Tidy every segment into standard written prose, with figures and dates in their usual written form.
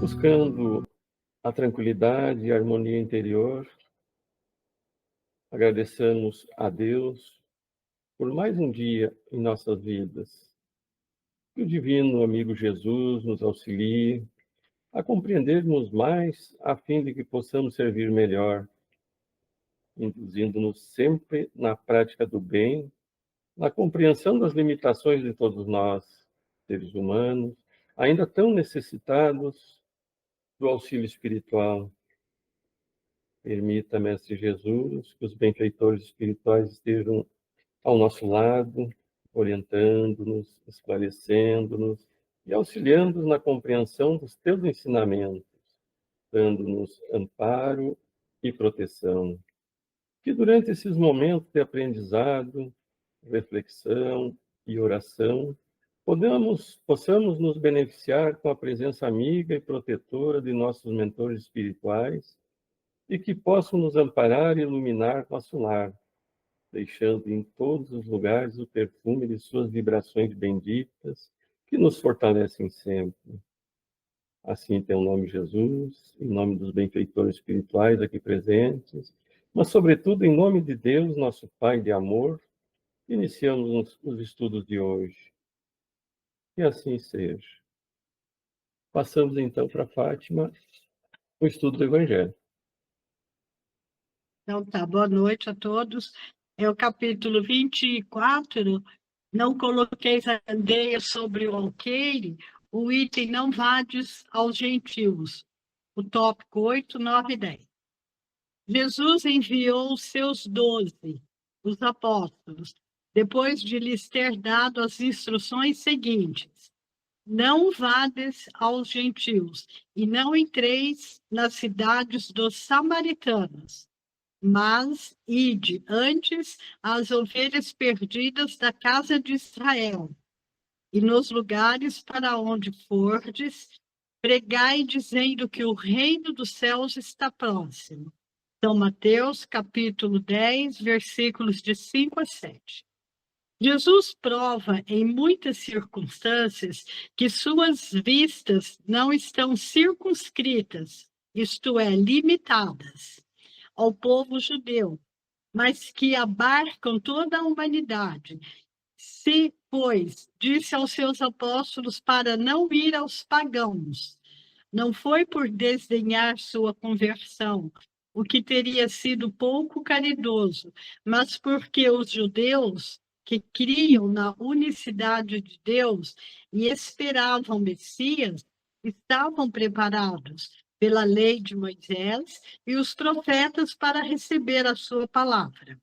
buscando a tranquilidade e a harmonia interior, agradecemos a Deus por mais um dia em nossas vidas. Que o divino amigo Jesus nos auxilie a compreendermos mais, a fim de que possamos servir melhor, induzindo-nos sempre na prática do bem, na compreensão das limitações de todos nós, seres humanos, ainda tão necessitados do auxílio espiritual. Permita, Mestre Jesus, que os benfeitores espirituais estejam ao nosso lado, orientando-nos, esclarecendo-nos e auxiliando-nos na compreensão dos teus ensinamentos, dando-nos amparo e proteção. Que durante esses momentos de aprendizado, reflexão e oração, possamos nos beneficiar com a presença amiga e protetora de nossos mentores espirituais e que possam nos amparar e iluminar nosso lar, deixando em todos os lugares o perfume de suas vibrações benditas, que nos fortalecem sempre. Assim, em teu nome, Jesus, em nome dos benfeitores espirituais aqui presentes, mas, sobretudo, em nome de Deus, nosso Pai de amor, iniciamos os estudos de hoje. Que assim seja. Passamos, então, para Fátima, o estudo do Evangelho. Então tá, boa noite a todos. É o capítulo 24. Não coloqueis andeias sobre o alqueire, o item não vades aos gentios. O tópico 8, 9 e 10. Jesus enviou os seus 12, os apóstolos, depois de lhes ter dado as instruções seguintes: não vades aos gentios, e não entreis nas cidades dos samaritanos, mas ide antes às ovelhas perdidas da casa de Israel. E nos lugares para onde fordes, pregai dizendo que o reino dos céus está próximo. São Mateus, capítulo 10, versículos de 5 a 7. Jesus prova em muitas circunstâncias que suas vistas não estão circunscritas, isto é, limitadas, ao povo judeu, mas que abarcam toda a humanidade. Se, pois, disse aos seus apóstolos para não ir aos pagãos, não foi por desdenhar sua conversão, o que teria sido pouco caridoso, mas porque os judeus que criam na unicidade de Deus e esperavam o Messias estavam preparados pela lei de Moisés e os profetas para receber a sua palavra.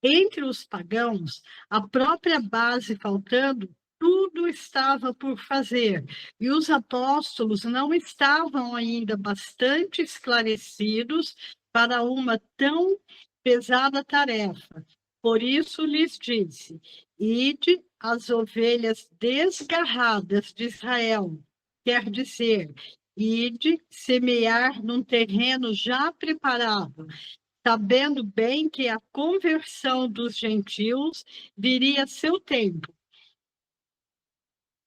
Entre os pagãos, a própria base faltando, tudo estava por fazer, e os apóstolos não estavam ainda bastante esclarecidos para uma tão pesada tarefa. Por isso lhes disse: ide às ovelhas desgarradas de Israel, quer dizer, ide semear num terreno já preparado, sabendo bem que a conversão dos gentios viria a seu tempo.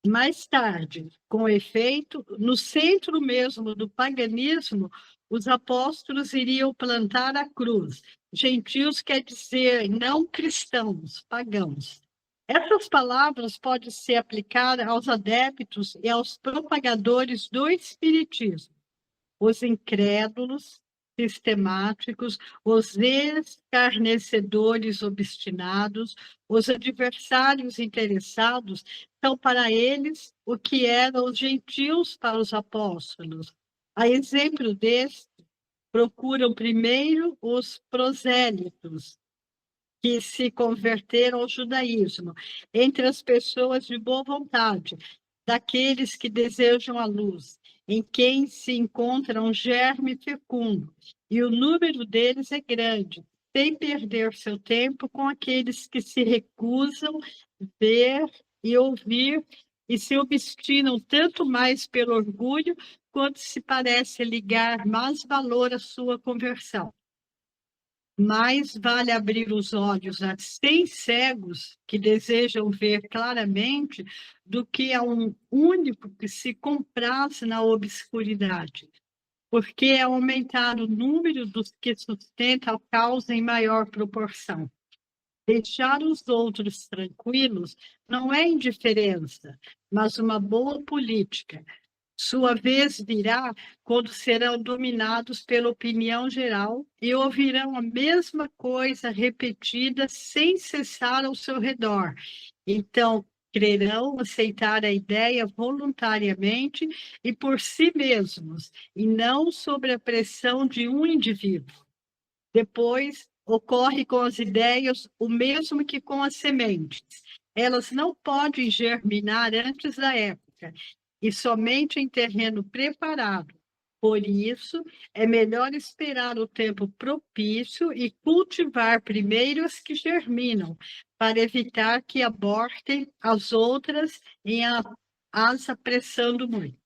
Mais tarde, com efeito, no centro mesmo do paganismo, os apóstolos iriam plantar a cruz. Gentios quer dizer não cristãos, pagãos. Essas palavras podem ser aplicadas aos adeptos e aos propagadores do espiritismo, os incrédulos, sistemáticos, os escarnecedores obstinados, os adversários interessados, são para eles o que eram os gentios para os apóstolos. A exemplo deste, procuram primeiro os prosélitos, que se converteram ao judaísmo, entre as pessoas de boa vontade, daqueles que desejam a luz, em quem se encontra um germe fecundo, e o número deles é grande, sem perder seu tempo com aqueles que se recusam ver e ouvir e se obstinam tanto mais pelo orgulho quanto se parece ligar mais valor à sua conversão. Mais vale abrir os olhos a 100 cegos que desejam ver claramente do que a um único que se compraz na obscuridade, porque é aumentar o número dos que sustentam a causa em maior proporção. Deixar os outros tranquilos não é indiferença, mas uma boa política. Sua vez virá quando serão dominados pela opinião geral e ouvirão a mesma coisa repetida sem cessar ao seu redor. Então, crerão aceitar a ideia voluntariamente e por si mesmos, e não sob a pressão de um indivíduo. Depois, ocorre com as ideias o mesmo que com as sementes. Elas não podem germinar antes da época, e somente em terreno preparado. Por isso, é melhor esperar o tempo propício e cultivar primeiro as que germinam, para evitar que abortem as outras as apressando muito.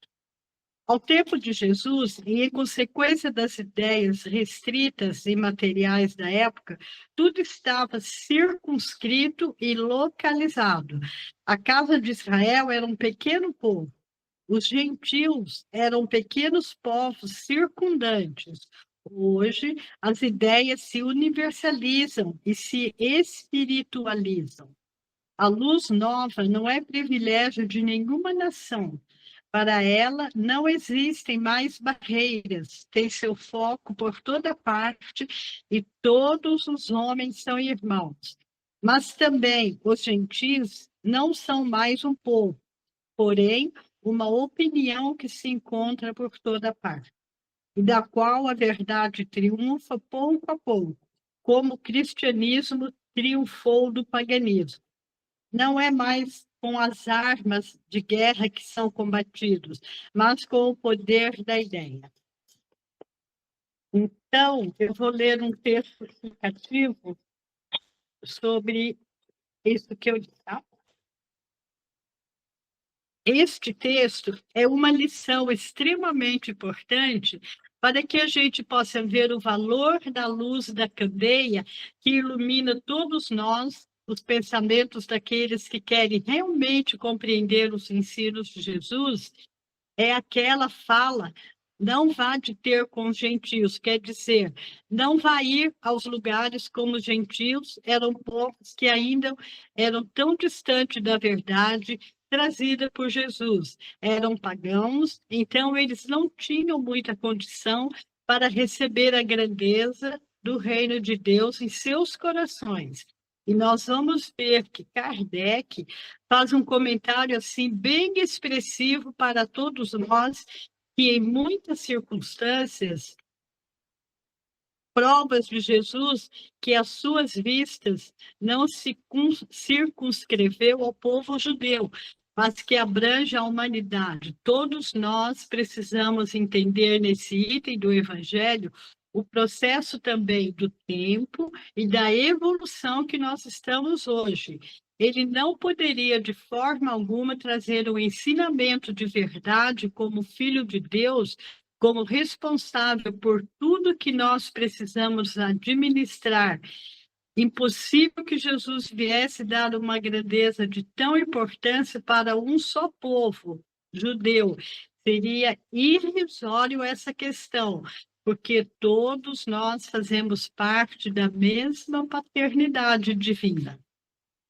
Ao tempo de Jesus, e em consequência das ideias restritas e materiais da época, tudo estava circunscrito e localizado. A casa de Israel era um pequeno povo. Os gentios eram pequenos povos circundantes. Hoje, as ideias se universalizam e se espiritualizam. A luz nova não é privilégio de nenhuma nação. Para ela, não existem mais barreiras, tem seu foco por toda parte e todos os homens são irmãos. Mas também os gentios não são mais um povo, porém, uma opinião que se encontra por toda parte, e da qual a verdade triunfa pouco a pouco, como o cristianismo triunfou do paganismo. Não é mais com as armas de guerra que são combatidos, mas com o poder da ideia. Então, eu vou ler um texto explicativo sobre isso que eu disse. Este texto é uma lição extremamente importante para que a gente possa ver o valor da luz da candeia que ilumina todos nós, os pensamentos daqueles que querem realmente compreender os ensinos de Jesus. É aquela fala: não vá de ter com os gentios, quer dizer, não vá ir aos lugares como os gentios, eram povos que ainda eram tão distantes da verdade trazida por Jesus. Eram pagãos, então eles não tinham muita condição para receber a grandeza do reino de Deus em seus corações. E nós vamos ver que Kardec faz um comentário assim bem expressivo para todos nós, que em muitas circunstâncias, provas de Jesus que as suas vistas não se circunscreveu ao povo judeu, mas que abrange a humanidade. Todos nós precisamos entender nesse item do Evangelho o processo também do tempo e da evolução que nós estamos hoje. Ele não poderia, de forma alguma, trazer o ensinamento de verdade como Filho de Deus, como responsável por tudo que nós precisamos administrar. Impossível que Jesus viesse dar uma grandeza de tão importância para um só povo judeu. Seria irrisório essa questão, porque todos nós fazemos parte da mesma paternidade divina.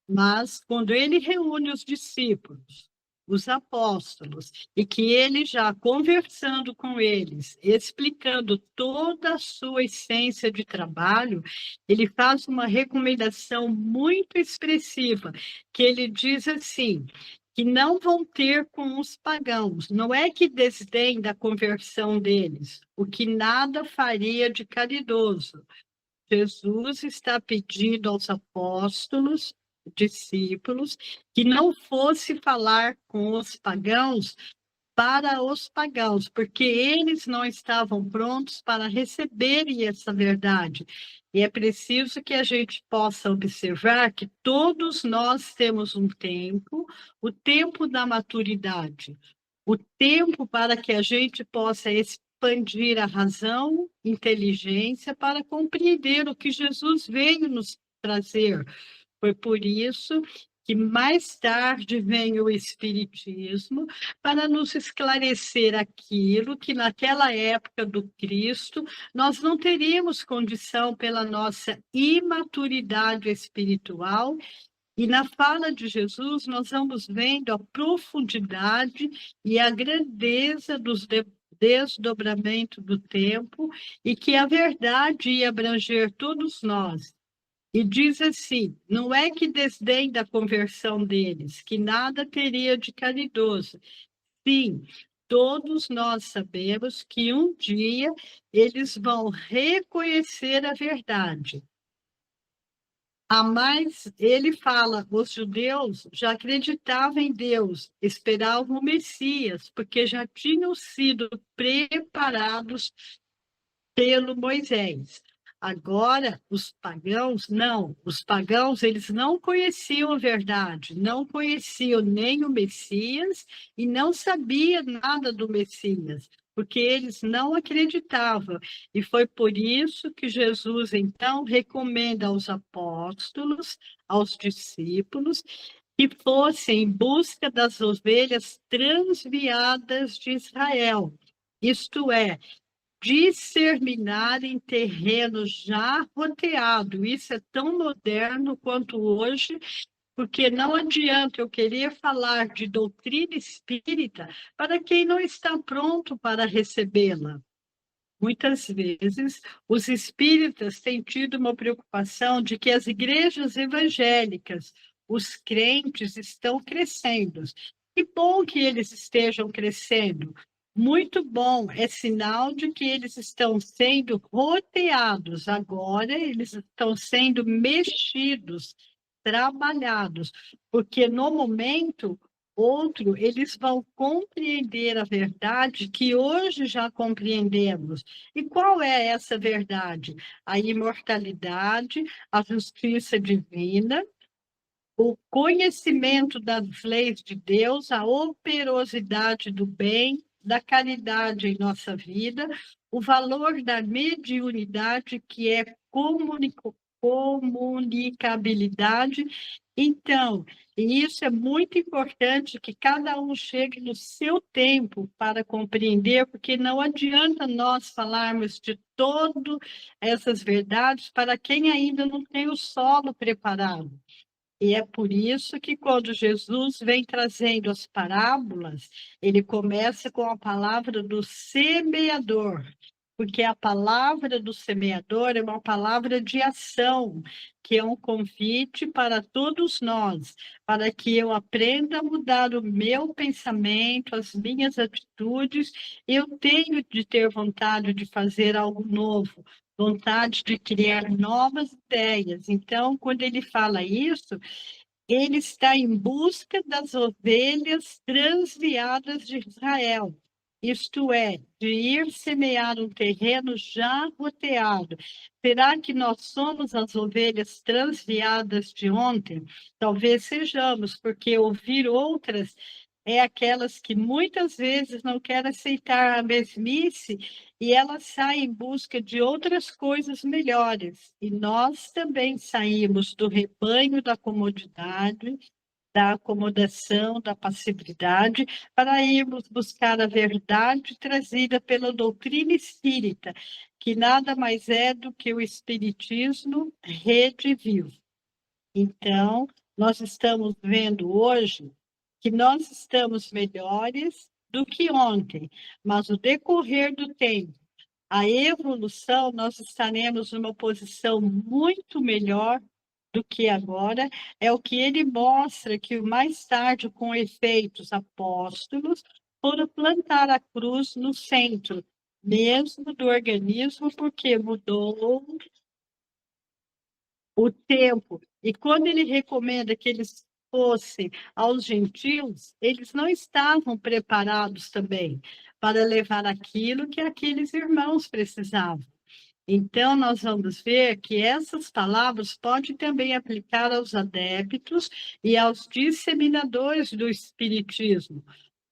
Mas, quando ele reúne os discípulos, os apóstolos, e que ele já conversando com eles, explicando toda a sua essência de trabalho, ele faz uma recomendação muito expressiva, que ele diz assim: que não vão ter com os pagãos, não é que desdém da conversão deles, o que nada faria de caridoso. Jesus está pedindo aos apóstolos, discípulos, que não fosse falar com os pagãos para os pagãos, porque eles não estavam prontos para receberem essa verdade. E é preciso que a gente possa observar que todos nós temos um tempo, o tempo da maturidade, o tempo para que a gente possa expandir a razão, inteligência para compreender o que Jesus veio nos trazer. Foi por isso que mais tarde vem o Espiritismo para nos esclarecer aquilo que naquela época do Cristo nós não teríamos condição pela nossa imaturidade espiritual. E na fala de Jesus, nós vamos vendo a profundidade e a grandeza dos desdobramento do tempo e que a verdade ia abranger todos nós. E diz assim, não é que desdém da conversão deles, que nada teria de caridoso. Sim, todos nós sabemos que um dia eles vão reconhecer a verdade. Mas ele fala, os judeus já acreditavam em Deus, esperavam o Messias, porque já tinham sido preparados pelo Moisés. Agora, os pagãos, não. Os pagãos, eles não conheciam a verdade, não conheciam nem o Messias e não sabiam nada do Messias, porque eles não acreditavam. E foi por isso que Jesus, então, recomenda aos apóstolos, aos discípulos, que fossem em busca das ovelhas transviadas de Israel. Isto é, disseminar em terreno já roteado. Isso é tão moderno quanto hoje, porque não adianta eu querer falar de doutrina espírita para quem não está pronto para recebê-la. Muitas vezes, os espíritas têm tido uma preocupação de que as igrejas evangélicas, os crentes, estão crescendo. Que bom que eles estejam crescendo. Muito bom, é sinal de que eles estão sendo roteados. Agora, eles estão sendo mexidos, trabalhados, porque no momento outro, eles vão compreender a verdade que hoje já compreendemos. E qual é essa verdade? A imortalidade, a justiça divina, o conhecimento das leis de Deus, a operosidade do bem, da caridade em nossa vida, o valor da mediunidade, que é comunicabilidade. Então, e isso é muito importante que cada um chegue no seu tempo para compreender, porque não adianta nós falarmos de todas essas verdades para quem ainda não tem o solo preparado. E é por isso que quando Jesus vem trazendo as parábolas, ele começa com a palavra do semeador, porque a palavra do semeador é uma palavra de ação, que é um convite para todos nós, para que eu aprenda a mudar o meu pensamento, as minhas atitudes. Eu tenho de ter vontade de fazer algo novo, vontade de criar novas ideias. Então, quando ele fala isso, ele está em busca das ovelhas transviadas de Israel, isto é, de ir semear um terreno já roteado. Será que nós somos as ovelhas transviadas de ontem? Talvez sejamos, porque ouvir outras é aquelas que muitas vezes não querem aceitar a mesmice e elas saem em busca de outras coisas melhores. E nós também saímos do rebanho da comodidade, da acomodação, da passividade, para irmos buscar a verdade trazida pela doutrina espírita, que nada mais é do que o espiritismo redivivo. Então, nós estamos vendo hoje que nós estamos melhores do que ontem, mas o decorrer do tempo, a evolução, nós estaremos numa posição muito melhor do que agora. É o que ele mostra que mais tarde, com efeitos apóstolos, foram plantar a cruz no centro, mesmo do organismo, porque mudou o tempo. E quando ele recomenda que eles fossem aos gentios, eles não estavam preparados também para levar aquilo que aqueles irmãos precisavam. Então, nós vamos ver que essas palavras podem também aplicar aos adeptos e aos disseminadores do Espiritismo.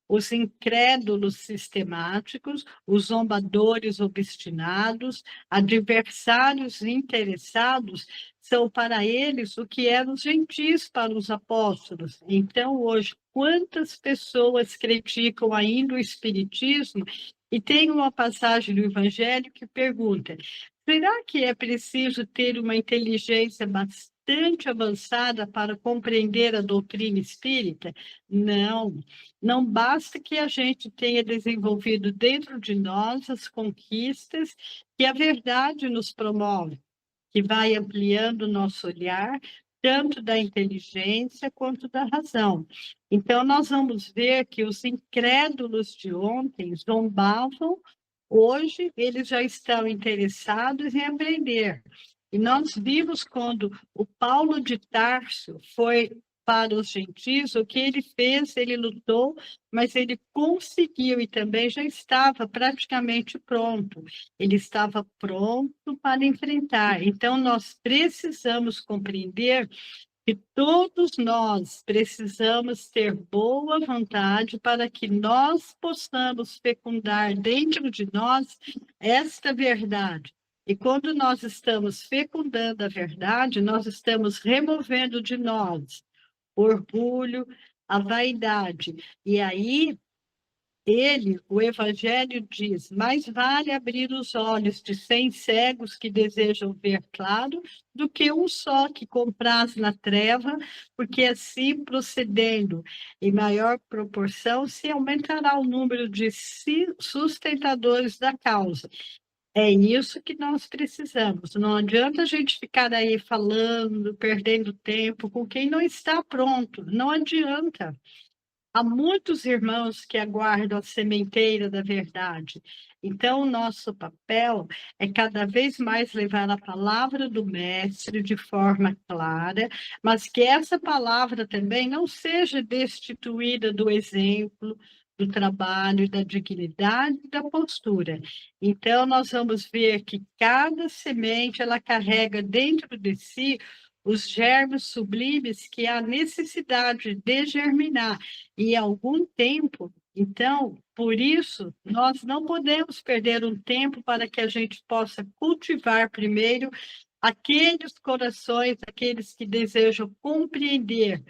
os incrédulos sistemáticos, os zombadores obstinados, adversários interessados, são para eles o que eram os gentis para os apóstolos. Então, hoje, quantas pessoas criticam ainda o Espiritismo? E tem uma passagem do Evangelho que pergunta: será que é preciso ter uma inteligência bastante avançada para compreender a doutrina espírita? Não, não basta que a gente tenha desenvolvido dentro de nós as conquistas que a verdade nos promove, que vai ampliando o nosso olhar, tanto da inteligência quanto da razão. Então, nós vamos ver que os incrédulos de ontem zombavam, hoje eles já estão interessados em aprender. E nós vimos quando o Paulo de Tarso foi para os gentis, o que ele fez, ele lutou, mas ele conseguiu e também já estava praticamente pronto. Ele estava pronto para enfrentar. Então, nós precisamos compreender que todos nós precisamos ter boa vontade para que nós possamos fecundar dentro de nós esta verdade. E quando nós estamos fecundando a verdade, nós estamos removendo de nós o orgulho, a vaidade. E aí o Evangelho diz: mais vale abrir os olhos de 100 cegos que desejam ver claro, do que um só que compraz na treva, porque assim procedendo em maior proporção se aumentará o número de sustentadores da causa. É isso que nós precisamos. Não adianta a gente ficar aí falando, perdendo tempo com quem não está pronto. Não adianta. Há muitos irmãos que aguardam a sementeira da verdade. Então, o nosso papel é cada vez mais levar a palavra do Mestre de forma clara, mas que essa palavra também não seja destituída do exemplo, do trabalho, da dignidade e da postura. Então, nós vamos ver que cada semente, ela carrega dentro de si os germes sublimes que há necessidade de germinar e algum tempo. Então, por isso, nós não podemos perder um tempo para que a gente possa cultivar primeiro aqueles corações, aqueles que desejam compreender,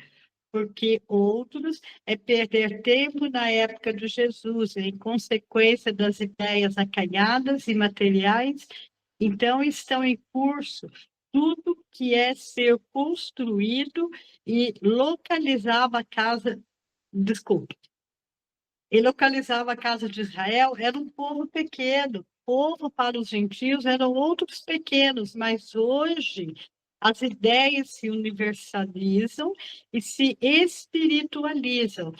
porque outros é perder tempo na época de Jesus, em consequência das ideias acanhadas e materiais. Então, estão em curso tudo que é ser construído e localizava a casa. Desculpe. Ele localizava a casa de Israel, era um povo pequeno. Povo para os gentios eram outros pequenos, mas hoje as ideias se universalizam e se espiritualizam.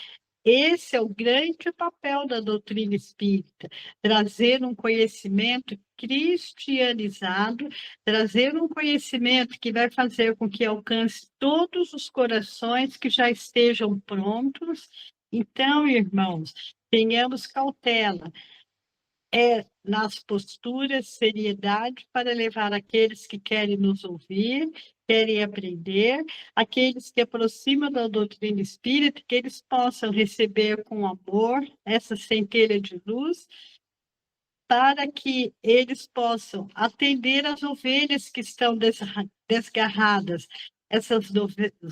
Esse é o grande papel da doutrina espírita, trazer um conhecimento cristianizado, trazer um conhecimento que vai fazer com que alcance todos os corações que já estejam prontos. Então, irmãos, tenhamos cautela nas posturas, seriedade para levar aqueles que querem nos ouvir, querem aprender, aqueles que aproximam da doutrina espírita, que eles possam receber com amor essa centelha de luz, para que eles possam atender as ovelhas que estão desgarradas. Essas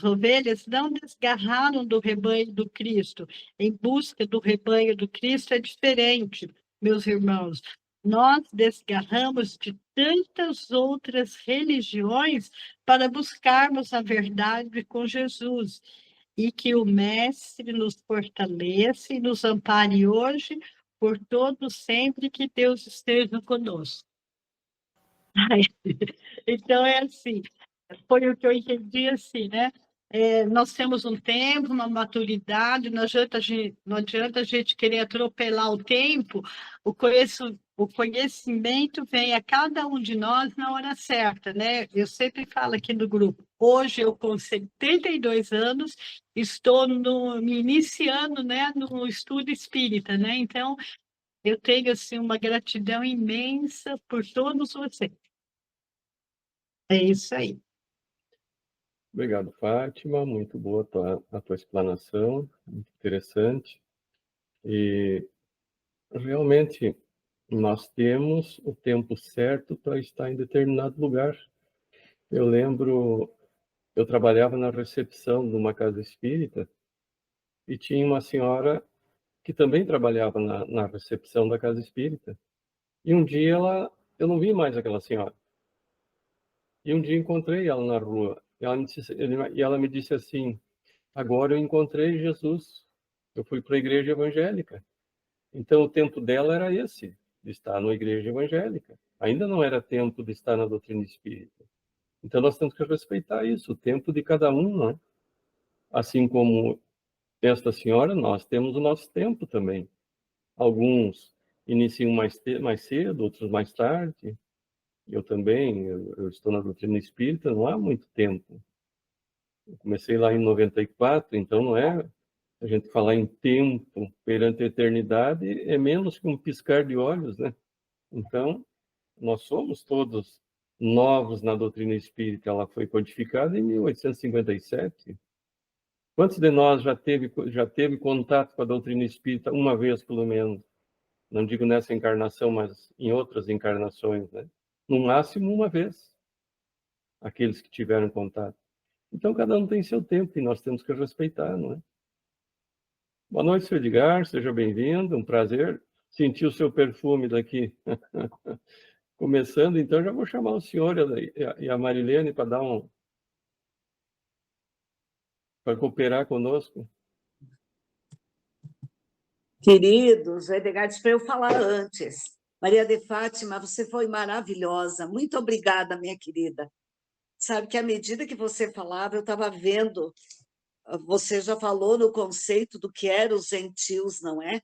ovelhas não desgarraram do rebanho do Cristo. Em busca do rebanho do Cristo é diferente, meus irmãos. Nós desgarramos de tantas outras religiões para buscarmos a verdade com Jesus. E que o Mestre nos fortaleça e nos ampare hoje, por todo sempre, que Deus esteja conosco. Ai, então, é assim, foi o que eu entendi assim, né? Nós temos um tempo, uma maturidade, não adianta a gente querer atropelar o tempo, o conhecimento vem a cada um de nós na hora certa, né? Eu sempre falo aqui no grupo, hoje eu com 72 anos, estou me iniciando, né, no estudo espírita, né? Então, eu tenho, assim, uma gratidão imensa por todos vocês. É isso aí. Obrigado, Fátima. Muito boa a tua explanação, muito interessante. E realmente nós temos o tempo certo para estar em determinado lugar. Eu lembro, eu trabalhava na recepção de uma casa espírita e tinha uma senhora que também trabalhava na recepção da casa espírita. E um dia eu não vi mais aquela senhora. E um dia encontrei ela na rua. E ela me disse assim: agora eu encontrei Jesus. Eu fui para a igreja evangélica. Então o tempo dela era esse, de estar na igreja evangélica. Ainda não era tempo de estar na doutrina espírita. Então nós temos que respeitar isso, o tempo de cada um, não é? Assim como esta senhora, nós temos o nosso tempo também. Alguns iniciam mais cedo, outros mais tarde. Eu também, eu estou na doutrina espírita não há muito tempo. Eu comecei lá em 94, então não é a gente falar em tempo perante a eternidade, é menos que um piscar de olhos, né? Então, nós somos todos novos na doutrina espírita. Ela foi codificada em 1857. Quantos de nós já teve contato com a doutrina espírita uma vez, pelo menos? Não digo nessa encarnação, mas em outras encarnações, né? No máximo uma vez, aqueles que tiveram contato. Então, cada um tem seu tempo e nós temos que respeitar, não é? Boa noite, Sr. Edgar, seja bem-vindo, um prazer sentir o seu perfume daqui. Começando, então, já vou chamar o senhor e a Marilene para para cooperar conosco. Queridos, o Edgar disse para eu falar antes. Maria de Fátima, você foi maravilhosa. Muito obrigada, minha querida. Sabe que à medida que você falava, eu estava vendo, você já falou no conceito do que eram os gentios, não é?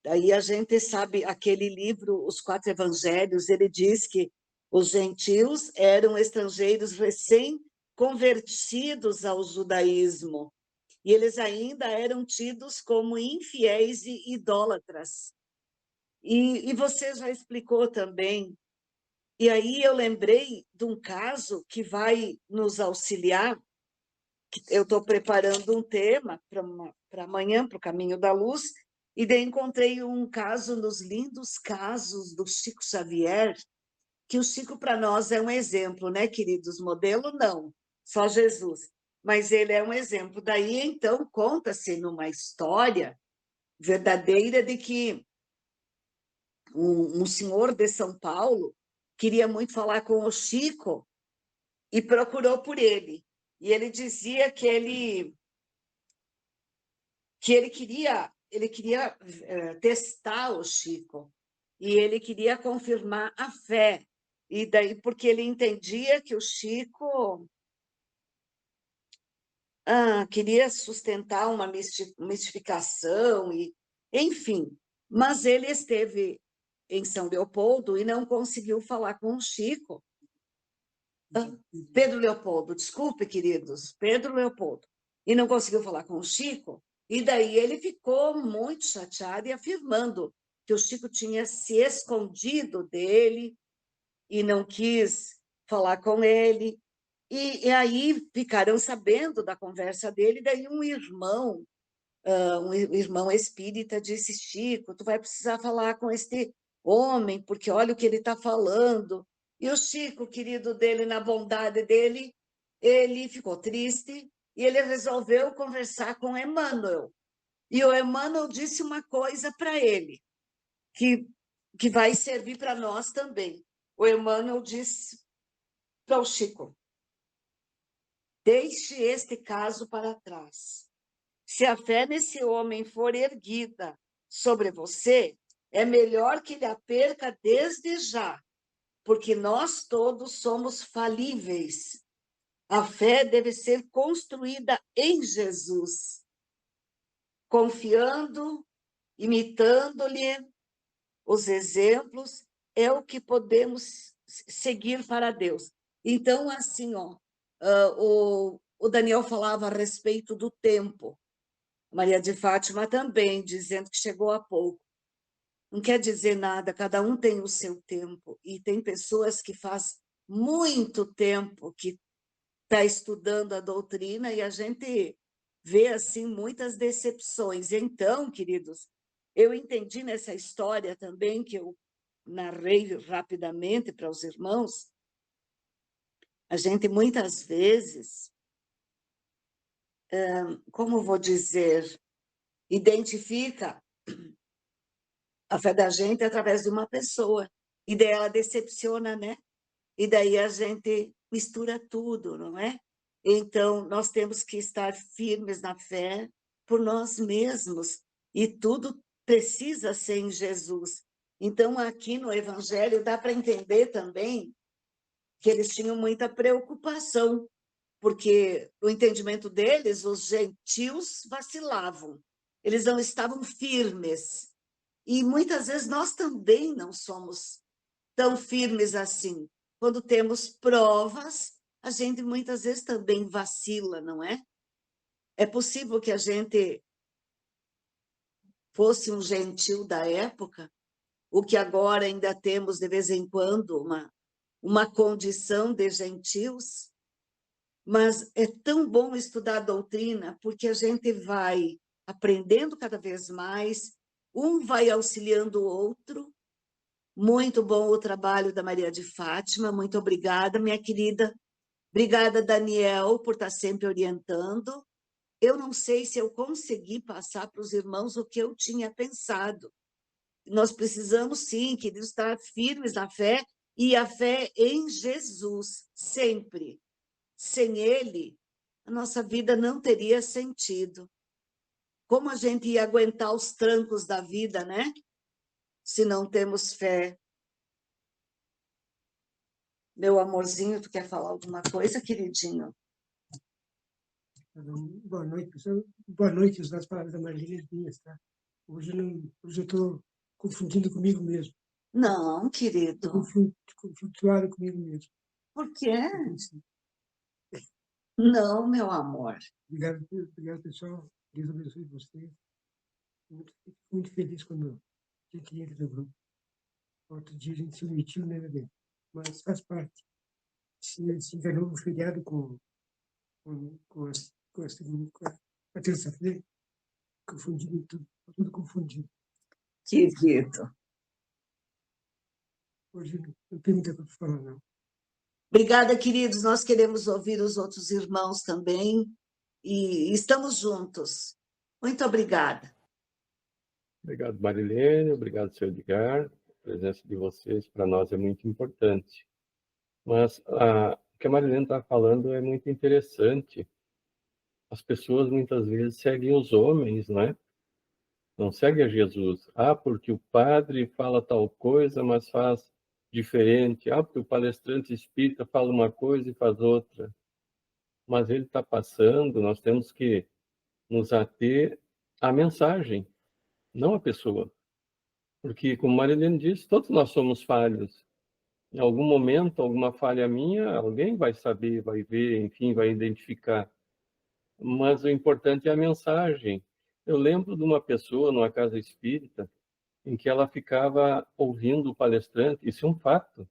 Daí a gente sabe, aquele livro, Os Quatro Evangelhos, ele diz que os gentios eram estrangeiros recém-convertidos ao judaísmo, e eles ainda eram tidos como infiéis e idólatras. E você já explicou também. E aí eu lembrei de um caso que vai nos auxiliar. Eu estou preparando um tema para amanhã, para o Caminho da Luz, e daí encontrei um caso nos lindos casos do Chico Xavier, que o Chico para nós é um exemplo, né, queridos? Modelo não, só Jesus. Mas ele é um exemplo. Daí, então, conta-se numa história verdadeira de que um senhor de São Paulo queria muito falar com o Chico e procurou por ele. E ele dizia que ele queria testar o Chico, e ele queria confirmar a fé. E daí, porque ele entendia que o Chico queria sustentar uma mistificação, e, enfim. Mas ele esteve em São Leopoldo e não conseguiu falar com o Chico. Pedro Leopoldo, desculpe, queridos, Pedro Leopoldo. E não conseguiu falar com o Chico, e daí ele ficou muito chateado e afirmando que o Chico tinha se escondido dele e não quis falar com ele. E aí ficaram sabendo da conversa dele, daí um irmão espírita disse: Chico, tu vai precisar falar com este homem, porque olha o que ele está falando. E o Chico, querido dele, na bondade dele, ele ficou triste e ele resolveu conversar com Emmanuel. E o Emmanuel disse uma coisa para ele, que vai servir para nós também. O Emmanuel disse para o Chico: deixe este caso para trás. Se a fé nesse homem for erguida sobre você, é melhor que ele a perca desde já, porque nós todos somos falíveis. A fé deve ser construída em Jesus, confiando, imitando-lhe os exemplos, é o que podemos seguir para Deus. Então, assim, o Daniel falava a respeito do tempo. Maria de Fátima também, dizendo que chegou há pouco. Não quer dizer nada, cada um tem o seu tempo. E tem pessoas que faz muito tempo que está estudando a doutrina e a gente vê, assim, muitas decepções. Então, queridos, eu entendi nessa história também, que eu narrei rapidamente para os irmãos, a gente muitas vezes, como vou dizer, identifica a fé da gente através de uma pessoa, e daí ela decepciona, né? E daí a gente mistura tudo, não é? Então, nós temos que estar firmes na fé por nós mesmos, e tudo precisa ser em Jesus. Então, aqui no Evangelho, dá para entender também que eles tinham muita preocupação, porque o entendimento deles, os gentios vacilavam, eles não estavam firmes. E muitas vezes nós também não somos tão firmes assim. Quando temos provas, a gente muitas vezes também vacila, não é? É possível que a gente fosse um gentil da época, o que agora ainda temos de vez em quando uma condição de gentios, mas é tão bom estudar a doutrina, porque a gente vai aprendendo cada vez mais, um vai auxiliando o outro. Muito bom o trabalho da Maria de Fátima, muito obrigada, minha querida. Obrigada, Daniel, por estar sempre orientando. Eu não sei se eu consegui passar para os irmãos o que eu tinha pensado. Nós precisamos, sim, queridos, estar firmes na fé, e a fé em Jesus, sempre. Sem Ele, a nossa vida não teria sentido. Como a gente ia aguentar os trancos da vida, né? Se não temos fé. Meu amorzinho, tu quer falar alguma coisa, queridinho? Boa noite, pessoal. Boa noite, as palavras da Marília minhas, tá? Hoje eu estou confundindo comigo mesmo. Não, querido. Estou conflituado comigo mesmo. Por quê? Não, meu amor. Obrigado, pessoal. Deus abençoe vocês. Muito feliz quando a gente entra no grupo. Outro dia a gente se omitiu, né, bebê? Mas faz parte. Se enganou no feriado com a terça-feira, confundindo tudo confundido. Querido. Hoje não tem muita coisa para falar, não. Obrigada, queridos. Nós queremos ouvir os outros irmãos também, e estamos juntos. Muito obrigada. Obrigado, Marilene. Obrigado, senhor Edgar. A presença de vocês para nós é muito importante. Mas o que a Marilene está falando é muito interessante. As pessoas muitas vezes seguem os homens, não é? Não seguem a Jesus. Porque o padre fala tal coisa, mas faz diferente. Porque o palestrante espírita fala uma coisa e faz outra. Mas ele está passando, nós temos que nos ater à mensagem, não à pessoa. Porque, como Marilene disse, todos nós somos falhos. Em algum momento, alguma falha minha, alguém vai saber, vai ver, enfim, vai identificar. Mas o importante é a mensagem. Eu lembro de uma pessoa numa casa espírita em que ela ficava ouvindo o palestrante, isso é um fato.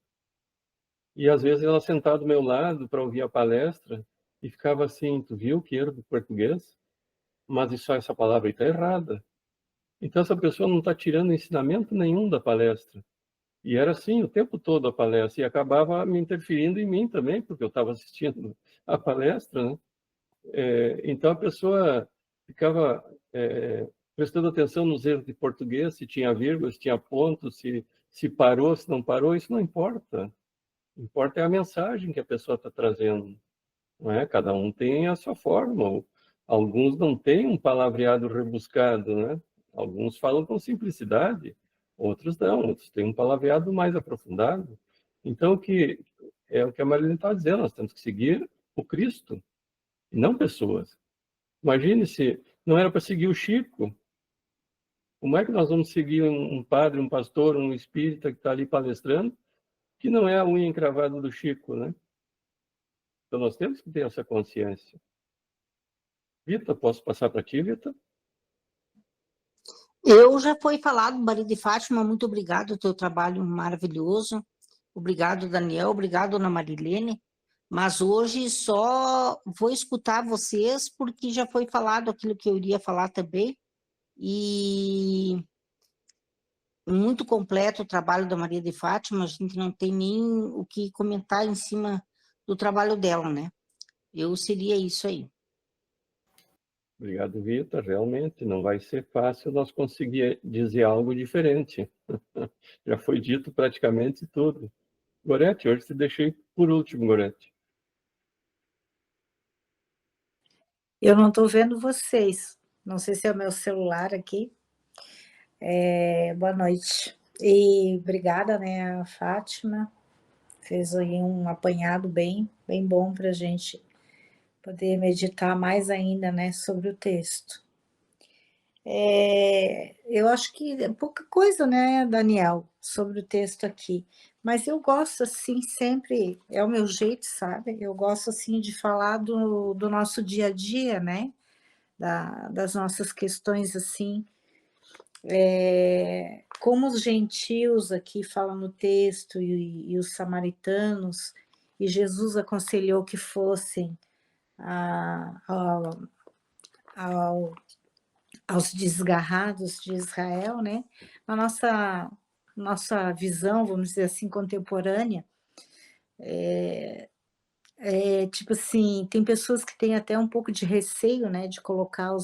E às vezes ela sentava do meu lado para ouvir a palestra e ficava assim, tu viu que erro do português? Mas essa palavra aí está errada. Então essa pessoa não está tirando ensinamento nenhum da palestra. E era assim o tempo todo a palestra, e acabava me interferindo em mim também, porque eu estava assistindo a palestra, né? Então a pessoa ficava prestando atenção nos erros de português, se tinha vírgula, se tinha ponto, se parou, se não parou, isso não importa. O que importa é a mensagem que a pessoa está trazendo. Não é? Cada um tem a sua forma. Alguns não têm um palavreado rebuscado, né? Alguns falam com simplicidade, outros não, outros têm um palavreado mais aprofundado. Então, o que a Marilene está dizendo, nós temos que seguir o Cristo, e não pessoas. Imagine se não era para seguir o Chico. Como é que nós vamos seguir um padre, um pastor, um espírita que está ali palestrando, que não é a unha encravada do Chico, né? Então, nós temos que ter essa consciência. Vita, posso passar para ti, Vita? Eu já foi falado, Maria de Fátima, muito obrigado, o teu trabalho maravilhoso. Obrigado, Daniel, obrigado, Ana Marilene. Mas hoje só vou escutar vocês, porque já foi falado aquilo que eu iria falar também. E muito completo o trabalho da Maria de Fátima, a gente não tem nem o que comentar em cima do trabalho dela, né? Eu seria isso aí. Obrigado, Rita. Realmente não vai ser fácil nós conseguir dizer algo diferente. Já foi dito praticamente tudo. Gorete, hoje te deixei por último, Gorete. Eu não estou vendo vocês. Não sei se é o meu celular aqui. Boa noite. E obrigada, né, a Fátima. Fez aí um apanhado bem bom para a gente poder meditar mais ainda, né, sobre o texto. Eu acho que é pouca coisa, né, Daniel, sobre o texto aqui. Mas eu gosto, assim, sempre, é o meu jeito, sabe? Eu gosto, assim, de falar do nosso dia a dia, né? Das nossas questões, assim. Como os gentios aqui falam no texto e os samaritanos, e Jesus aconselhou que fossem aos desgarrados de Israel, né? Na nossa visão, vamos dizer assim, contemporânea, tipo assim, tem pessoas que têm até um pouco de receio, né, de colocar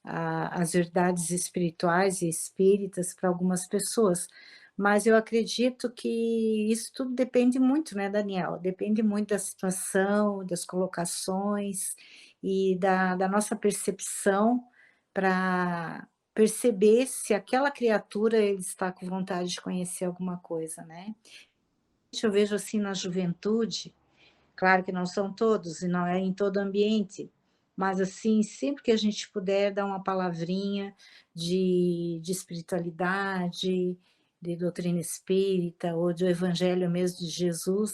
as verdades espirituais e espíritas para algumas pessoas, mas eu acredito que isso tudo depende muito, né, Daniel? Depende muito da situação, das colocações e da nossa percepção para perceber se aquela criatura ele está com vontade de conhecer alguma coisa, né? Eu vejo assim na juventude, claro que não são todos e não é em todo ambiente, mas assim, sempre que a gente puder dar uma palavrinha de espiritualidade, de doutrina espírita ou do evangelho mesmo de Jesus,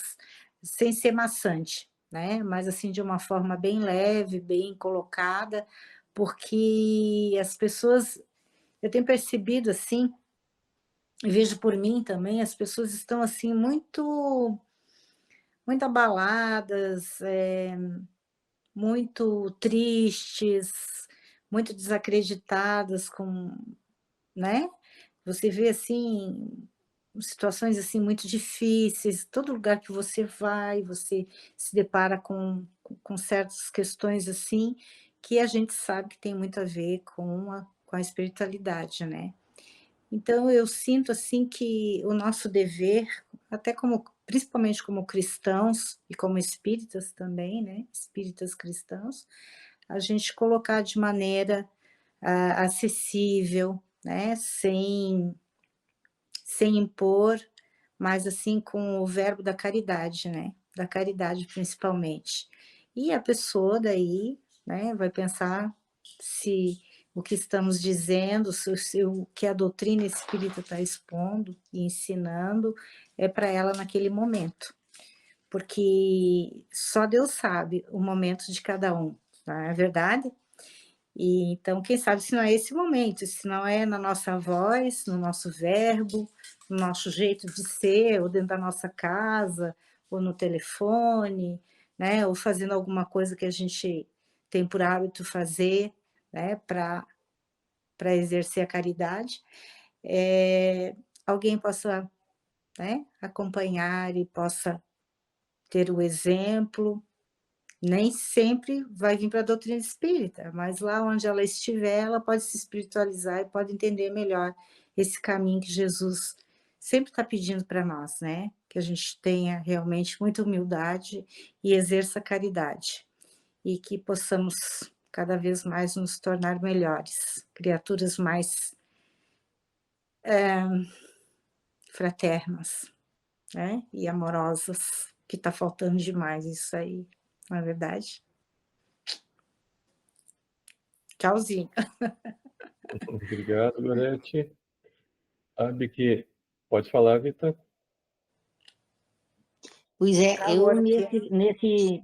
sem ser maçante, né? Mas assim, de uma forma bem leve, bem colocada, porque as pessoas, eu tenho percebido assim, e vejo por mim também, as pessoas estão assim muito abaladas, muito tristes, muito desacreditadas né? Você vê assim situações assim muito difíceis, todo lugar que você vai, você se depara com certas questões assim que a gente sabe que tem muito a ver com a espiritualidade, né? Então eu sinto assim que o nosso dever, até principalmente como cristãos e como espíritas também, né, espíritas cristãos, a gente colocar de maneira acessível, né, sem impor, mas assim com o verbo da caridade, né, da caridade principalmente. E a pessoa daí, né, vai pensar se o que estamos dizendo, se o que a doutrina espírita está expondo e ensinando é para ela naquele momento. Porque só Deus sabe o momento de cada um, não é verdade? E então, quem sabe se não é esse momento, se não é na nossa voz, no nosso verbo, no nosso jeito de ser, ou dentro da nossa casa, ou no telefone, né? Ou fazendo alguma coisa que a gente tem por hábito fazer, né? Para exercer a caridade, alguém possa, né? Acompanhar e possa ter o exemplo. Nem sempre vai vir para a doutrina espírita, mas lá onde ela estiver, ela pode se espiritualizar e pode entender melhor esse caminho que Jesus sempre está pedindo para nós, né? Que a gente tenha realmente muita humildade e exerça a caridade. E que possamos cada vez mais nos tornar melhores, criaturas mais fraternas, né? E amorosas, que está faltando demais isso aí, não é verdade? Tchauzinho. Obrigado, Gorete. Sabe que... Pode falar, Rita. Pois é, eu Agora que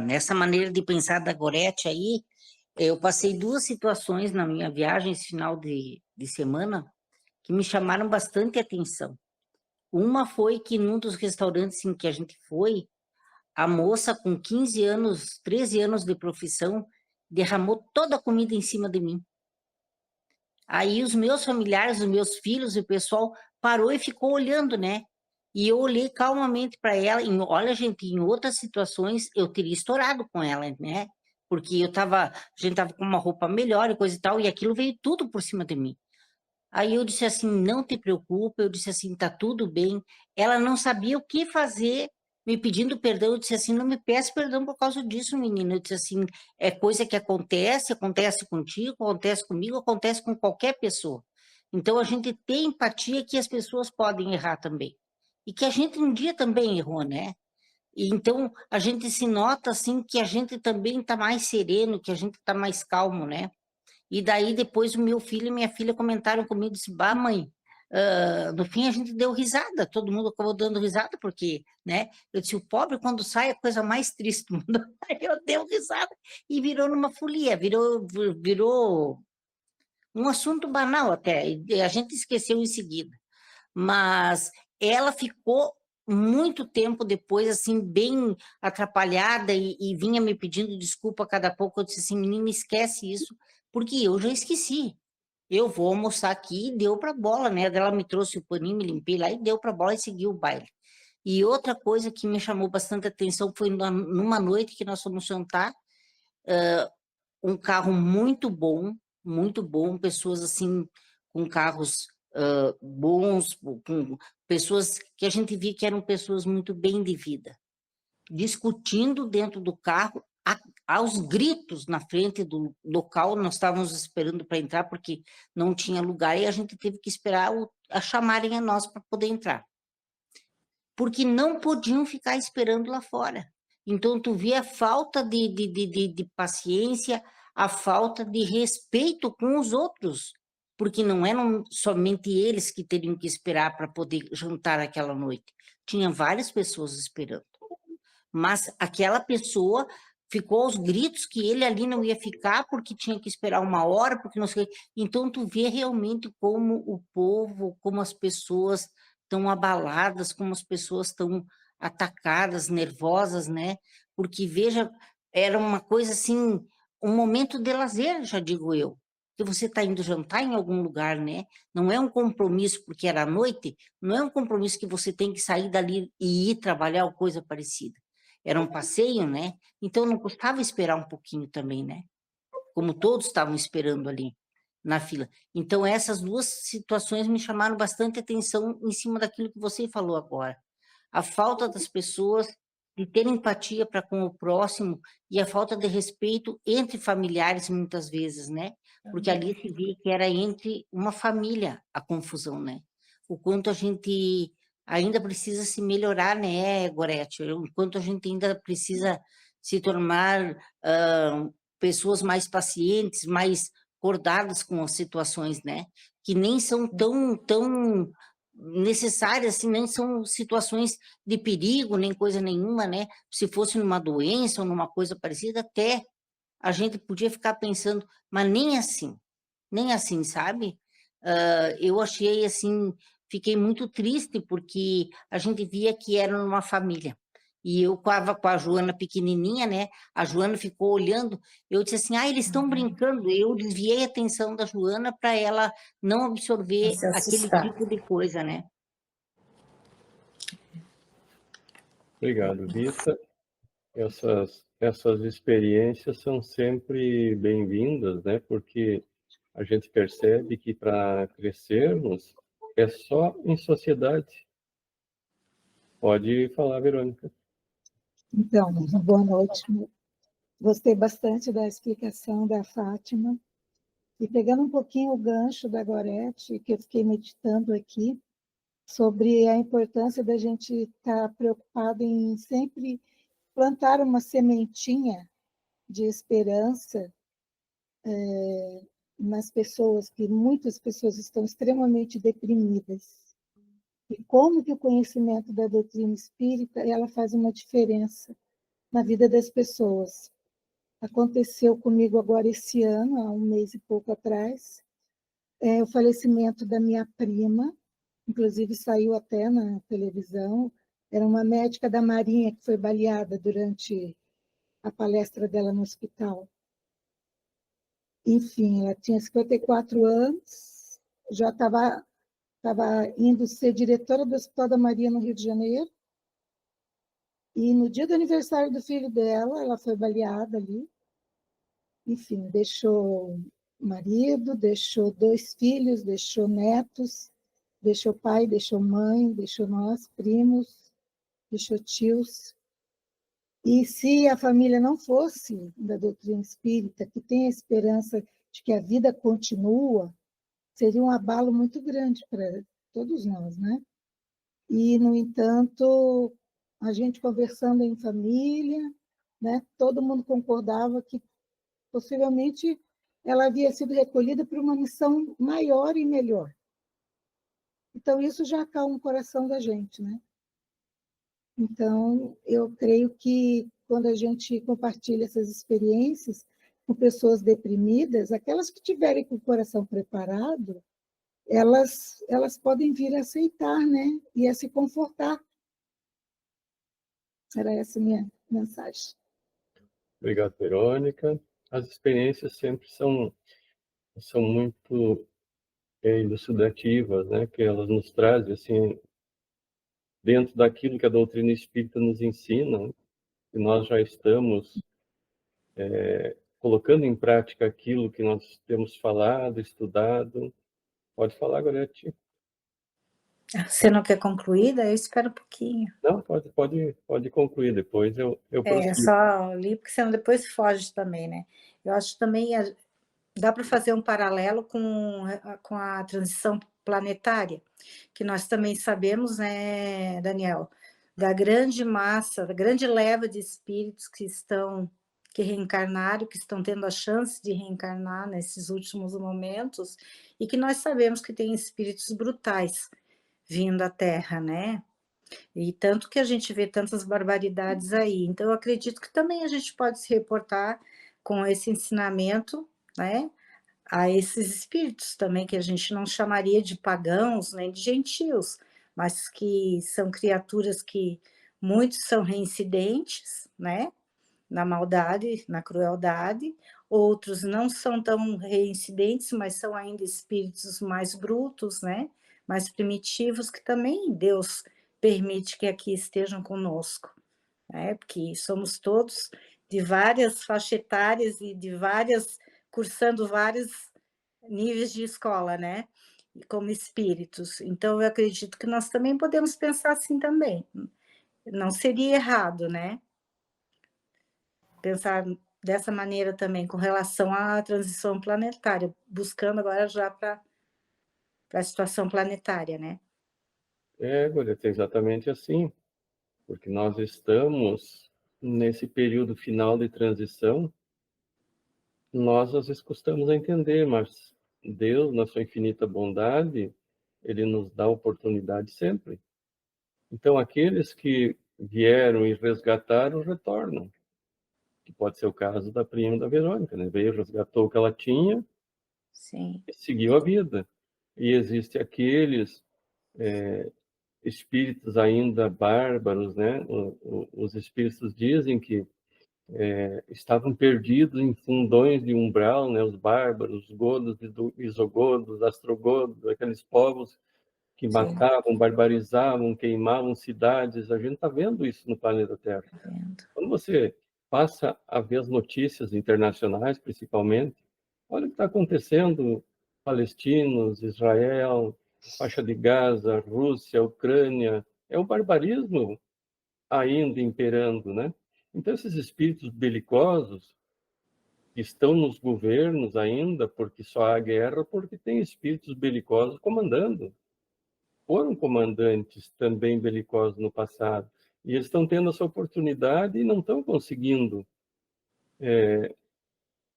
nessa maneira de pensar da Gorete aí, eu passei 2 situações na minha viagem esse final de semana que me chamaram bastante atenção. Uma foi que num dos restaurantes em que a gente foi, a moça com 15 anos, 13 anos de profissão, derramou toda a comida em cima de mim. Aí os meus familiares, os meus filhos, o pessoal parou e ficou olhando, né? E eu olhei calmamente para ela, e olha, gente, em outras situações eu teria estourado com ela, né? Porque a gente tava com uma roupa melhor e coisa e tal, e aquilo veio tudo por cima de mim. Aí eu disse assim, não te preocupe, eu disse assim, tá tudo bem. Ela não sabia o que fazer, me pedindo perdão, eu disse assim, não me peça perdão por causa disso, menina. Eu disse assim, é coisa que acontece, acontece contigo, acontece comigo, acontece com qualquer pessoa. Então a gente tem empatia que as pessoas podem errar também. E que a gente um dia também errou, né? E então a gente se nota assim que a gente também está mais sereno, que a gente está mais calmo, né? E daí depois o meu filho e minha filha comentaram comigo, disse, bah, mãe, no fim a gente deu risada, todo mundo acabou dando risada, porque, né? Eu disse, o pobre quando sai é a coisa mais triste do mundo. Aí eu dei risada e virou numa folia, virou um assunto banal até, e a gente esqueceu em seguida. Mas ela ficou muito tempo depois, assim, bem atrapalhada e vinha me pedindo desculpa a cada pouco. Eu disse assim, menina, esquece isso, porque eu já esqueci. Eu vou almoçar aqui e deu para bola, né? Ela me trouxe o paninho, me limpei lá e deu para bola e seguiu o baile. E outra coisa que me chamou bastante atenção foi numa noite que nós fomos jantar, um carro muito bom, pessoas assim com carros bons, com pessoas que a gente via que eram pessoas muito bem de vida, discutindo dentro do carro, aos gritos na frente do local. Nós estávamos esperando para entrar porque não tinha lugar e a gente teve que esperar a chamarem a nós para poder entrar, porque não podiam ficar esperando lá fora. Então, tu vê a falta de paciência, a falta de respeito com os outros, porque não eram somente eles que teriam que esperar para poder jantar aquela noite. Tinha várias pessoas esperando. Mas aquela pessoa ficou aos gritos que ele ali não ia ficar porque tinha que esperar uma hora, porque não sei. Então, tu vê realmente como o povo, como as pessoas estão abaladas, como as pessoas estão atacadas, nervosas, né? Porque, veja, era uma coisa assim, um momento de lazer, já digo eu. Que você está indo jantar em algum lugar, né? Não é um compromisso porque era à noite, não é um compromisso que você tem que sair dali e ir trabalhar ou coisa parecida. Era um passeio, né? Então não custava esperar um pouquinho também, né? Como todos estavam esperando ali na fila. Então essas duas situações me chamaram bastante atenção em cima daquilo que você falou agora. A falta das pessoas de ter empatia para com o próximo e a falta de respeito entre familiares muitas vezes, né? Porque ali se via que era entre uma família a confusão, né? O quanto a gente ainda precisa se melhorar, né, Gorete? O quanto a gente ainda precisa se tornar pessoas mais pacientes, mais acordadas com as situações, né? Que nem são tão necessárias, assim, nem são situações de perigo, nem coisa nenhuma, né? Se fosse numa doença ou numa coisa parecida, até a gente podia ficar pensando, mas nem assim, sabe? Eu achei, assim, fiquei muito triste, porque a gente via que era numa família. E eu com a Joana pequenininha, né? A Joana ficou olhando, eu disse assim, eles estão brincando. Eu desviei a atenção da Joana para ela não absorver Se aquele assustar. tipo de coisa, né? Obrigado, Rita. Essas experiências são sempre bem-vindas, né? Porque a gente percebe que para crescermos é só em sociedade. Pode falar, Verônica. Então, boa noite. Gostei bastante da explicação da Fátima. E pegando um pouquinho o gancho da Gorete, que eu fiquei meditando aqui, sobre a importância da gente estar preocupado em sempre plantar uma sementinha de esperança nas pessoas, que muitas pessoas estão extremamente deprimidas. E como que o conhecimento da doutrina espírita ela faz uma diferença na vida das pessoas. Aconteceu comigo agora esse ano, há um mês e pouco atrás, o falecimento da minha prima, inclusive saiu até na televisão, era uma médica da Marinha que foi baleada durante a palestra dela no hospital. enfim, ela tinha 54 anos, já estava indo ser diretora do Hospital da Maria, no Rio de Janeiro, e no dia do aniversário do filho dela, ela foi baleada ali, enfim, deixou marido, deixou 2 filhos, deixou netos, deixou pai, deixou mãe, deixou nós, primos, deixou tios. E se a família não fosse da doutrina espírita, que tem a esperança de que a vida continua, seria um abalo muito grande para todos nós, né? E, no entanto, a gente conversando em família, né, todo mundo concordava que possivelmente ela havia sido recolhida para uma missão maior e melhor. Então, isso já acalma o coração da gente, né? Então, eu creio que quando a gente compartilha essas experiências com pessoas deprimidas, aquelas que tiverem com o coração preparado, elas podem vir a aceitar, né? E a se confortar. Era essa a minha mensagem. Obrigado, Verônica. As experiências sempre são muito elucidativas, né? Que elas nos trazem, assim, dentro daquilo que a doutrina espírita nos ensina, né? E nós já estamos colocando em prática aquilo que nós temos falado, estudado. Pode falar, Gorete. Você não quer concluir? Daí eu espero um pouquinho. Não, pode concluir, depois eu prossigo. Só li, porque senão depois foge também, né? Eu acho que também dá para fazer um paralelo com a transição planetária, que nós também sabemos, né, Daniel, da grande massa, da grande leva de espíritos que reencarnaram, que estão tendo a chance de reencarnar nesses últimos momentos, e que nós sabemos que tem espíritos brutais vindo à Terra, né? E tanto que a gente vê tantas barbaridades aí. Então, eu acredito que também a gente pode se reportar com esse ensinamento, né, a esses espíritos também, que a gente não chamaria de pagãos nem de gentios, mas que são criaturas que muitos são reincidentes, né, na maldade, na crueldade, outros não são tão reincidentes, mas são ainda espíritos mais brutos, né, mais primitivos, que também Deus permite que aqui estejam conosco, né, porque somos todos de várias faixas etárias e cursando vários níveis de escola, né, como espíritos. Então, eu acredito que nós também podemos pensar assim também. Não seria errado, né? Pensar dessa maneira também, com relação à transição planetária, buscando agora já para a situação planetária, né? Gorete, é exatamente assim, porque nós estamos nesse período final de transição. Nós às vezes custamos a entender, mas Deus, na sua infinita bondade, ele nos dá oportunidade sempre. Então, aqueles que vieram e resgataram, retornam. Que pode ser o caso da prima da Verônica, né? Veio, resgatou o que ela tinha Sim. e seguiu a vida. E existem aqueles espíritos ainda bárbaros, né? Os espíritos dizem que estavam perdidos em fundões de umbral, né? Os bárbaros, os godos, isogodos, astrogodos, aqueles povos que matavam, barbarizavam, queimavam cidades. A gente está vendo isso no planeta Terra. Quando você passa a ver as notícias internacionais, principalmente, olha o que está acontecendo: palestinos, Israel, faixa de Gaza, Rússia, Ucrânia, é o barbarismo ainda imperando, né? Então, esses espíritos belicosos que estão nos governos ainda, porque só há guerra, porque tem espíritos belicosos comandando. Foram comandantes também belicosos no passado, e eles estão tendo essa oportunidade e não estão conseguindo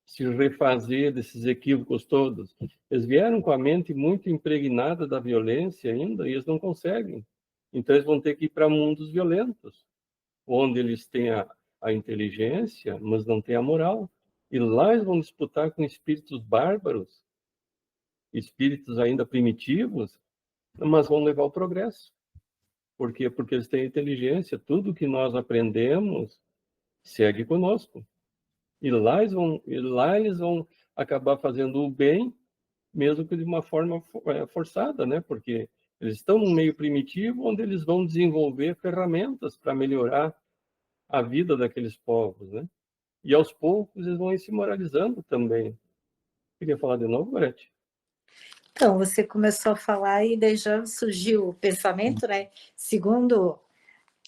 se refazer desses equívocos todos. Eles vieram com a mente muito impregnada da violência ainda, e eles não conseguem. Então, eles vão ter que ir para mundos violentos, onde eles têm a inteligência, mas não têm a moral. E lá eles vão disputar com espíritos bárbaros, espíritos ainda primitivos, mas vão levar ao progresso. Por quê? Porque eles têm inteligência. Tudo que nós aprendemos segue conosco. E lá eles vão acabar fazendo o bem, mesmo que de uma forma forçada, né? Porque eles estão num meio primitivo onde eles vão desenvolver ferramentas para melhorar a vida daqueles povos, né? E aos poucos eles vão ir se moralizando também. Queria falar de novo, Gorete? Então, você começou a falar e daí já surgiu o pensamento, né? Segundo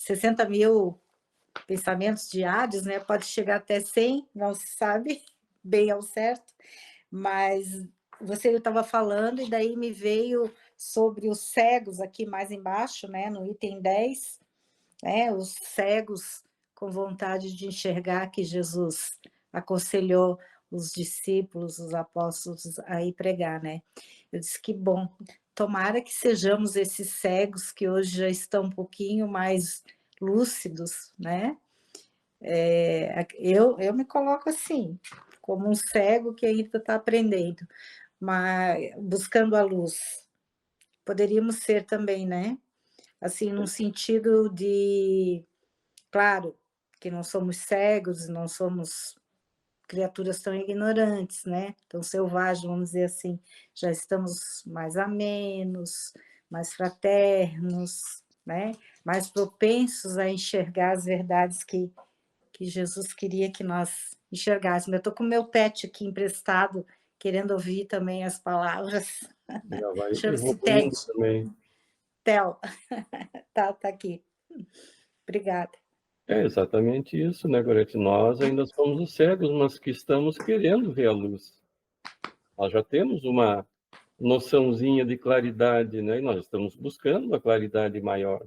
60 mil pensamentos diários, né? Pode chegar até 100, não se sabe bem ao certo, mas você estava falando e daí me veio sobre os cegos aqui mais embaixo, né? No item 10, né? Os cegos com vontade de enxergar, que Jesus aconselhou os discípulos, os apóstolos a ir pregar, né? Eu disse que bom, tomara que sejamos esses cegos que hoje já estão um pouquinho mais lúcidos, né? Eu me coloco assim, como um cego que ainda está aprendendo, mas buscando a luz. Poderíamos ser também, né? Assim, num sentido de, claro, que não somos cegos, não somos criaturas tão ignorantes, né? Tão selvagens, vamos dizer assim. Já estamos mais amenos, mais fraternos, né? Mais propensos a enxergar as verdades que Jesus queria que nós enxergássemos. Eu estou com o meu pet aqui emprestado, querendo ouvir também as palavras. Já vai Chama-se Ted. evoluindo também. Tel. Tá aqui. Obrigada. É exatamente isso, né, Gorete? Nós ainda somos os cegos, mas que estamos querendo ver a luz. Nós já temos uma noçãozinha de claridade, né? E nós estamos buscando a claridade maior.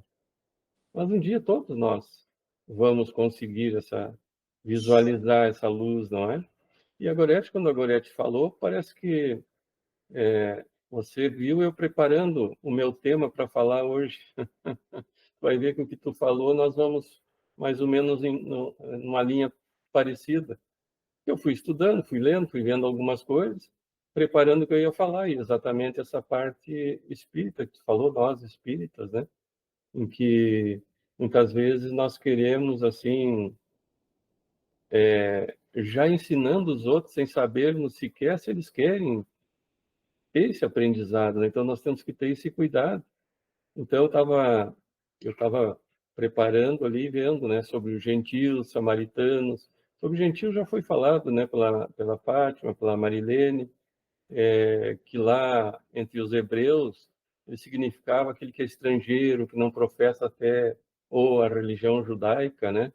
Mas um dia todos nós vamos conseguir visualizar essa luz, não é? E a Gorete, quando a Gorete falou, parece que você viu eu preparando o meu tema para falar hoje. Vai ver que o que tu falou, nós vamos mais ou menos numa linha parecida. Eu fui estudando, fui lendo, fui vendo algumas coisas, preparando o que eu ia falar, e exatamente essa parte espírita que tu falou, nós espíritas, né? Em que muitas vezes nós queremos, assim, já ensinando os outros sem sabermos sequer se eles querem ter esse aprendizado, né? Então nós temos que ter esse cuidado. Então eu estava preparando ali, vendo, né, sobre os gentios, samaritanos. Sobre os gentios já foi falado, né, pela Fátima, pela Marilene, que lá entre os hebreus ele significava aquele que é estrangeiro, que não professa a fé ou a religião judaica, né?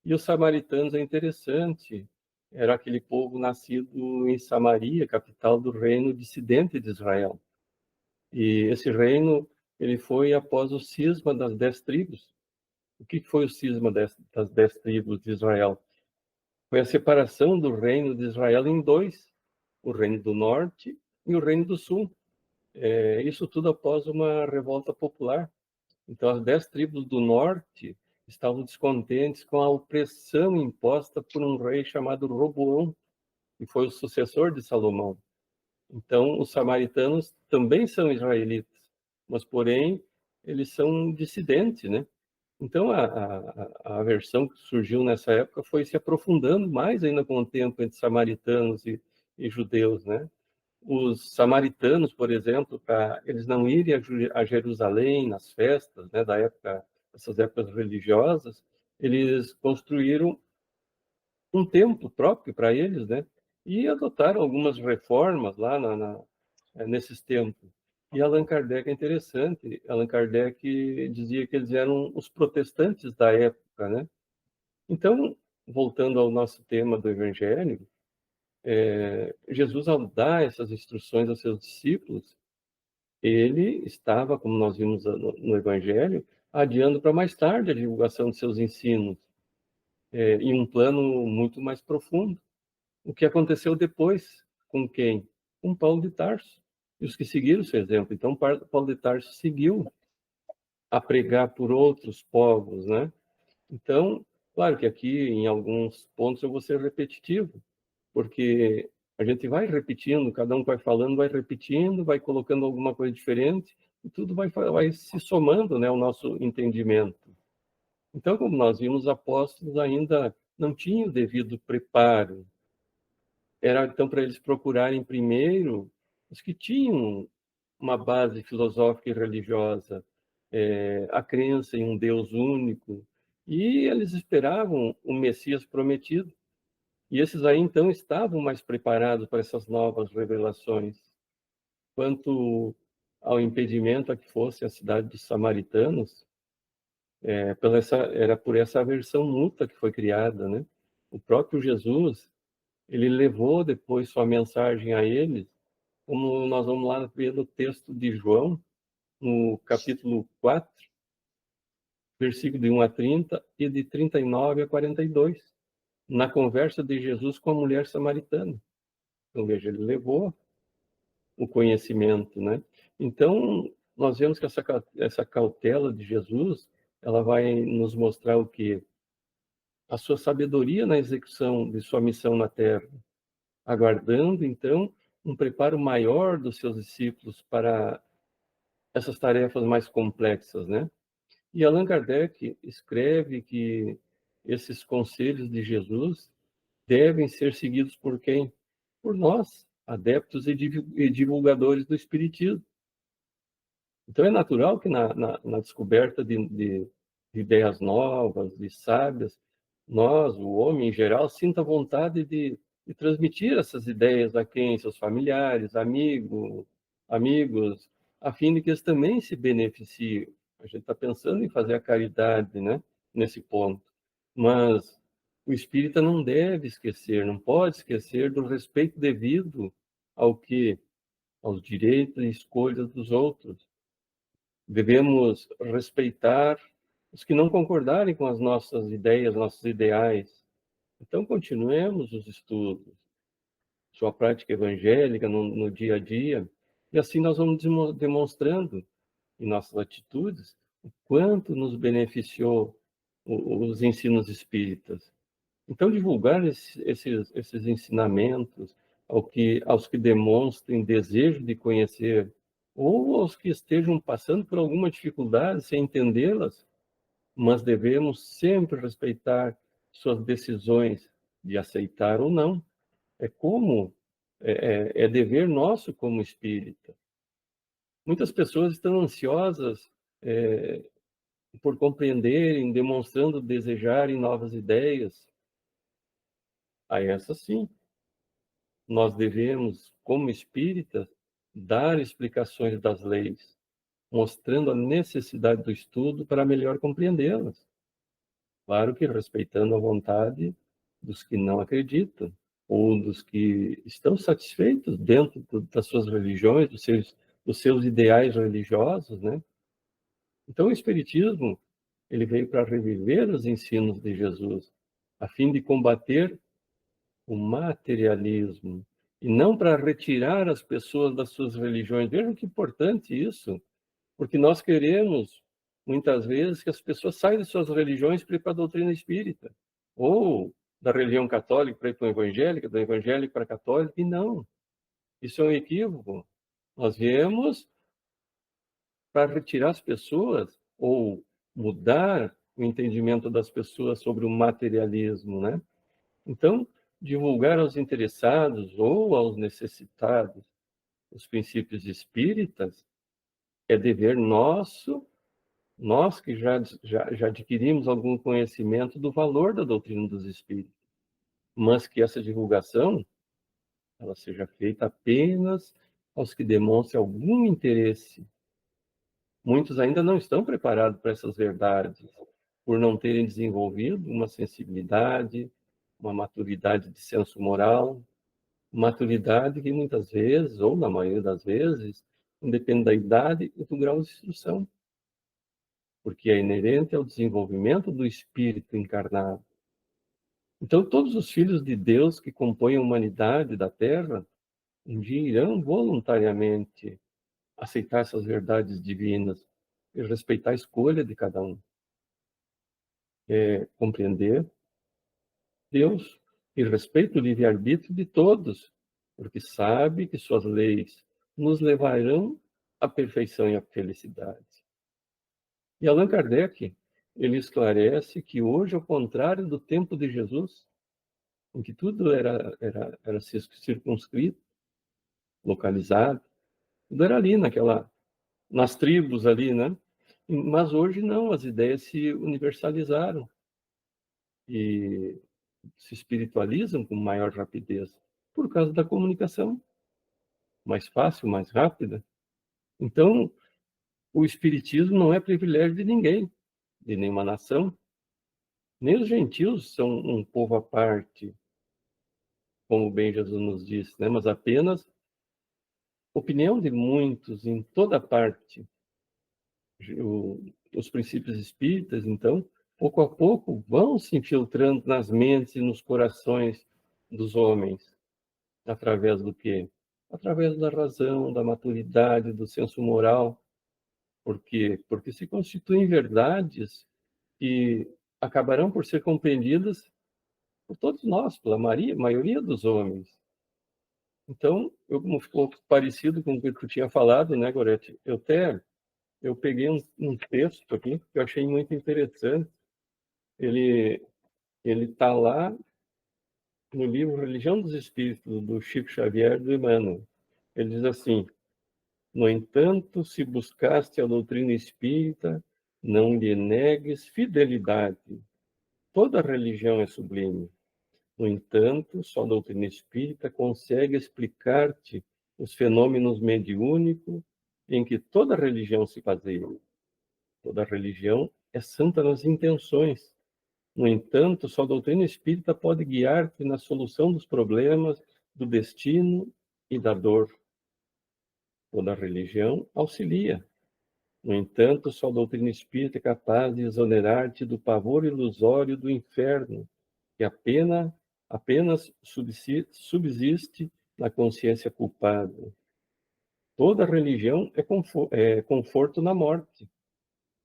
E os samaritanos é interessante, era aquele povo nascido em Samaria, capital do reino dissidente de Israel. E esse reino ele foi após o cisma das 10 tribos. O que foi o cisma das 10 tribos de Israel? Foi a separação do reino de Israel em dois, o reino do norte e o reino do sul. Isso tudo após uma revolta popular. Então, as 10 tribos do norte estavam descontentes com a opressão imposta por um rei chamado Roboão, que foi o sucessor de Salomão. Então, os samaritanos também são israelitas, mas, porém, eles são dissidentes, né? Então, a versão que surgiu nessa época foi se aprofundando mais ainda com o tempo entre samaritanos e judeus, né? Os samaritanos, por exemplo, para eles não irem a Jerusalém nas festas, né, da época, essas épocas religiosas, eles construíram um templo próprio para eles, né? E adotaram algumas reformas lá nesses templos. E Allan Kardec é interessante. Allan Kardec dizia que eles eram os protestantes da época, né? Então, voltando ao nosso tema do Evangelho, Jesus, ao dar essas instruções aos seus discípulos, ele estava, como nós vimos no Evangelho, adiando para mais tarde a divulgação de seus ensinos, em um plano muito mais profundo. O que aconteceu depois com quem? Com Paulo de Tarso e os que seguiram o seu exemplo. Então, Paulo de Tarso seguiu a pregar por outros povos, né? Então, claro que aqui, em alguns pontos, eu vou ser repetitivo, porque a gente vai repetindo, cada um vai falando, vai repetindo, vai colocando alguma coisa diferente, e tudo vai se somando, né, ao nosso entendimento. Então, como nós vimos, os apóstolos ainda não tinham o devido preparo era então para eles procurarem primeiro os que tinham uma base filosófica e religiosa, a crença em um Deus único, e eles esperavam o Messias prometido. E esses aí, então, estavam mais preparados para essas novas revelações. Quanto ao impedimento a que fosse a cidade dos samaritanos, era por essa aversão mútua que foi criada, né? O próprio Jesus, ele levou depois sua mensagem a eles, como nós vamos lá ver no texto de João, no capítulo 4, versículo de 1 a 30 e de 39 a 42, na conversa de Jesus com a mulher samaritana. Então, veja, ele levou o conhecimento, né? Então, nós vemos que essa cautela de Jesus, ela vai nos mostrar o quê? A sua sabedoria na execução de sua missão na Terra, aguardando, então, um preparo maior dos seus discípulos para essas tarefas mais complexas, né? E Allan Kardec escreve que esses conselhos de Jesus devem ser seguidos por quem? Por nós, adeptos e divulgadores do Espiritismo. Então, é natural que na descoberta de ideias novas, de sábias, nós, o homem em geral, sinta vontade de transmitir essas ideias a quem? Seus familiares, amigos, a fim de que eles também se beneficiem. A gente está pensando em fazer a caridade, né, nesse ponto. Mas o espírita não deve esquecer, não pode esquecer do respeito devido ao que? Aos direitos e escolhas dos outros. Devemos respeitar os que não concordarem com as nossas ideias, nossos ideais. Então, continuemos os estudos, sua prática evangélica no dia a dia, e assim nós vamos demonstrando em nossas atitudes o quanto nos beneficiou os ensinos espíritas. Então, divulgar esses ensinamentos aos que demonstrem desejo de conhecer, ou aos que estejam passando por alguma dificuldade sem entendê-las, mas devemos sempre respeitar suas decisões de aceitar ou não. É dever nosso como espírita. Muitas pessoas estão ansiosas por compreenderem, demonstrando desejarem novas ideias. A essa sim, nós devemos, como espíritas, dar explicações das leis, mostrando a necessidade do estudo para melhor compreendê-las. Claro que respeitando a vontade dos que não acreditam, ou dos que estão satisfeitos dentro das suas religiões, dos seus ideais religiosos, né? Então, o Espiritismo, ele veio para reviver os ensinos de Jesus, a fim de combater o materialismo, e não para retirar as pessoas das suas religiões. Vejam que importante isso, porque nós queremos, muitas vezes, que as pessoas saiam de suas religiões para ir para a doutrina espírita, ou da religião católica para ir para a evangélica, da evangélica para a católica, e não. Isso é um equívoco. Nós viemos para retirar as pessoas, ou mudar o entendimento das pessoas sobre o materialismo, né? Então, divulgar aos interessados ou aos necessitados os princípios espíritas é dever nosso, nós que já adquirimos algum conhecimento do valor da doutrina dos espíritos, mas que essa divulgação ela seja feita apenas aos que demonstrem algum interesse. Muitos ainda não estão preparados para essas verdades, por não terem desenvolvido uma sensibilidade, uma maturidade de senso moral, maturidade que muitas vezes, ou na maioria das vezes, depende da idade e do grau de instrução, porque é inerente ao desenvolvimento do espírito encarnado. Então, todos os filhos de Deus que compõem a humanidade da Terra, um dia irão voluntariamente aceitar essas verdades divinas e respeitar a escolha de cada um. Compreender Deus e respeita o livre-arbítrio de todos, porque sabe que suas leis nos levarão à perfeição e à felicidade. E Allan Kardec, ele esclarece que hoje, ao contrário do tempo de Jesus, em que tudo era circunscrito, localizado, tudo era ali, nas tribos ali, né? Mas hoje não, as ideias se universalizaram e se espiritualizam com maior rapidez por causa da comunicação mais fácil, mais rápida. Então, o espiritismo não é privilégio de ninguém, de nenhuma nação. Nem os gentios são um povo à parte, como bem Jesus nos disse, né? Mas apenas opinião de muitos em toda parte. Os princípios espíritas, então, pouco a pouco, vão se infiltrando nas mentes e nos corações dos homens. Através do quê? Através da razão, da maturidade, do senso moral. Por quê? Porque se constituem verdades que acabarão por ser compreendidas por todos nós, pela maioria dos homens. Então, como ficou parecido com o que tu tinha falado, né, Gorete? Eu peguei um texto aqui que eu achei muito interessante. Ele está lá no livro Religião dos Espíritos, do Chico Xavier, do Emmanuel. Ele diz assim: no entanto, se buscaste a doutrina espírita, não lhe negues fidelidade. Toda religião é sublime. No entanto, só a doutrina espírita consegue explicar-te os fenômenos mediúnicos em que toda religião se baseia. Toda religião é santa nas intenções. No entanto, só a doutrina espírita pode guiar-te na solução dos problemas do destino e da dor. Toda religião auxilia. No entanto, só a doutrina espírita é capaz de exonerar-te do pavor ilusório do inferno, que apenas subsiste na consciência culpada. Toda religião é conforto na morte.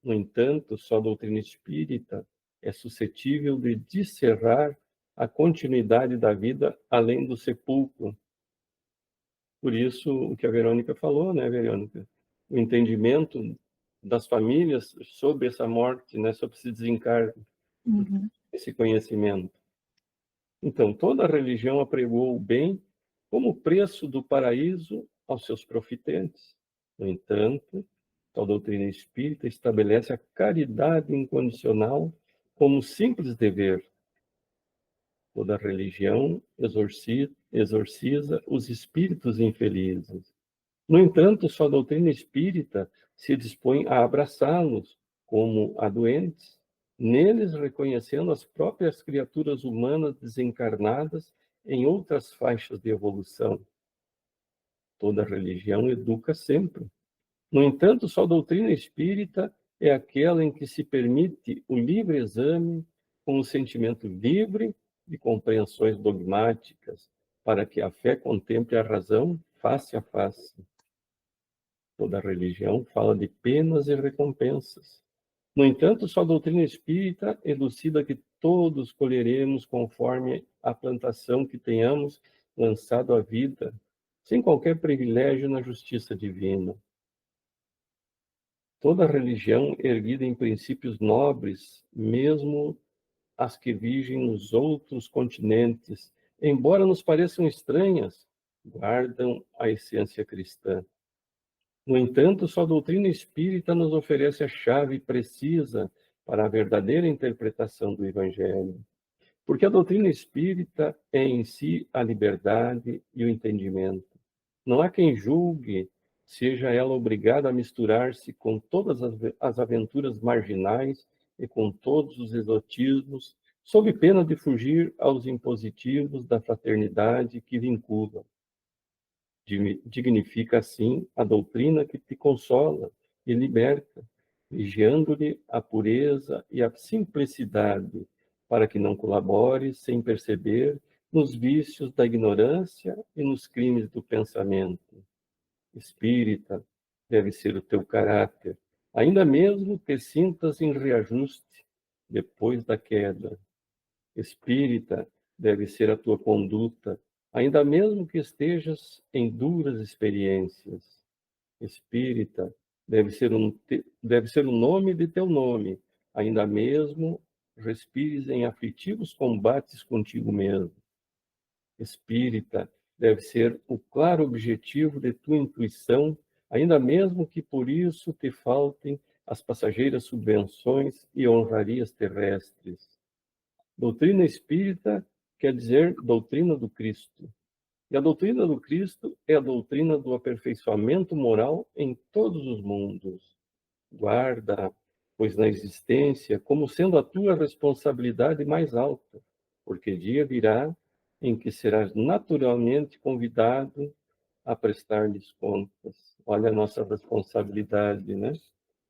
No entanto, só a doutrina espírita é suscetível de descerrar a continuidade da vida além do sepulcro. Por isso, o que a Verônica falou, né, Verônica? O entendimento das famílias sobre essa morte, né, sobre esse desencarne, esse conhecimento. Então, toda religião apregou o bem como preço do paraíso aos seus profitentes. No entanto, tal doutrina espírita estabelece a caridade incondicional como simples dever. Toda religião exorciza os espíritos infelizes. No entanto, só a doutrina espírita se dispõe a abraçá-los como a doentes, neles reconhecendo as próprias criaturas humanas desencarnadas em outras faixas de evolução. Toda religião educa sempre. No entanto, só a doutrina espírita é aquela em que se permite o livre exame com o sentimento livre de compreensões dogmáticas, para que a fé contemple a razão face a face. Toda religião fala de penas e recompensas. No entanto, só a doutrina espírita elucida que todos colheremos conforme a plantação que tenhamos lançado à vida, sem qualquer privilégio na justiça divina. Toda religião erguida em princípios nobres, mesmo as que vigem nos outros continentes, embora nos pareçam estranhas, guardam a essência cristã. No entanto, só a doutrina espírita nos oferece a chave precisa para a verdadeira interpretação do Evangelho. Porque a doutrina espírita é em si a liberdade e o entendimento. Não há quem julgue, seja ela obrigada a misturar-se com todas as aventuras marginais e com todos os exotismos, sob pena de fugir aos impositivos da fraternidade que vinculam. Dignifica, assim, a doutrina que te consola e liberta, vigiando-lhe a pureza e a simplicidade, para que não colabores, sem perceber, nos vícios da ignorância e nos crimes do pensamento. Espírita, deve ser o teu caráter, ainda mesmo que sintas em reajuste depois da queda. Espírita, deve ser a tua conduta, ainda mesmo que estejas em duras experiências. Espírita, deve ser o nome de teu nome, ainda mesmo respires em aflitivos combates contigo mesmo. espírita deve ser o claro objetivo de tua intuição, ainda mesmo que por isso te faltem as passageiras subvenções e honrarias terrestres. Doutrina espírita quer dizer doutrina do Cristo. E a doutrina do Cristo é a doutrina do aperfeiçoamento moral em todos os mundos. Guarda, pois, na existência, como sendo a tua responsabilidade mais alta, porque dia virá em que serás naturalmente convidado a prestar-lhes contas. Olha a nossa responsabilidade, né?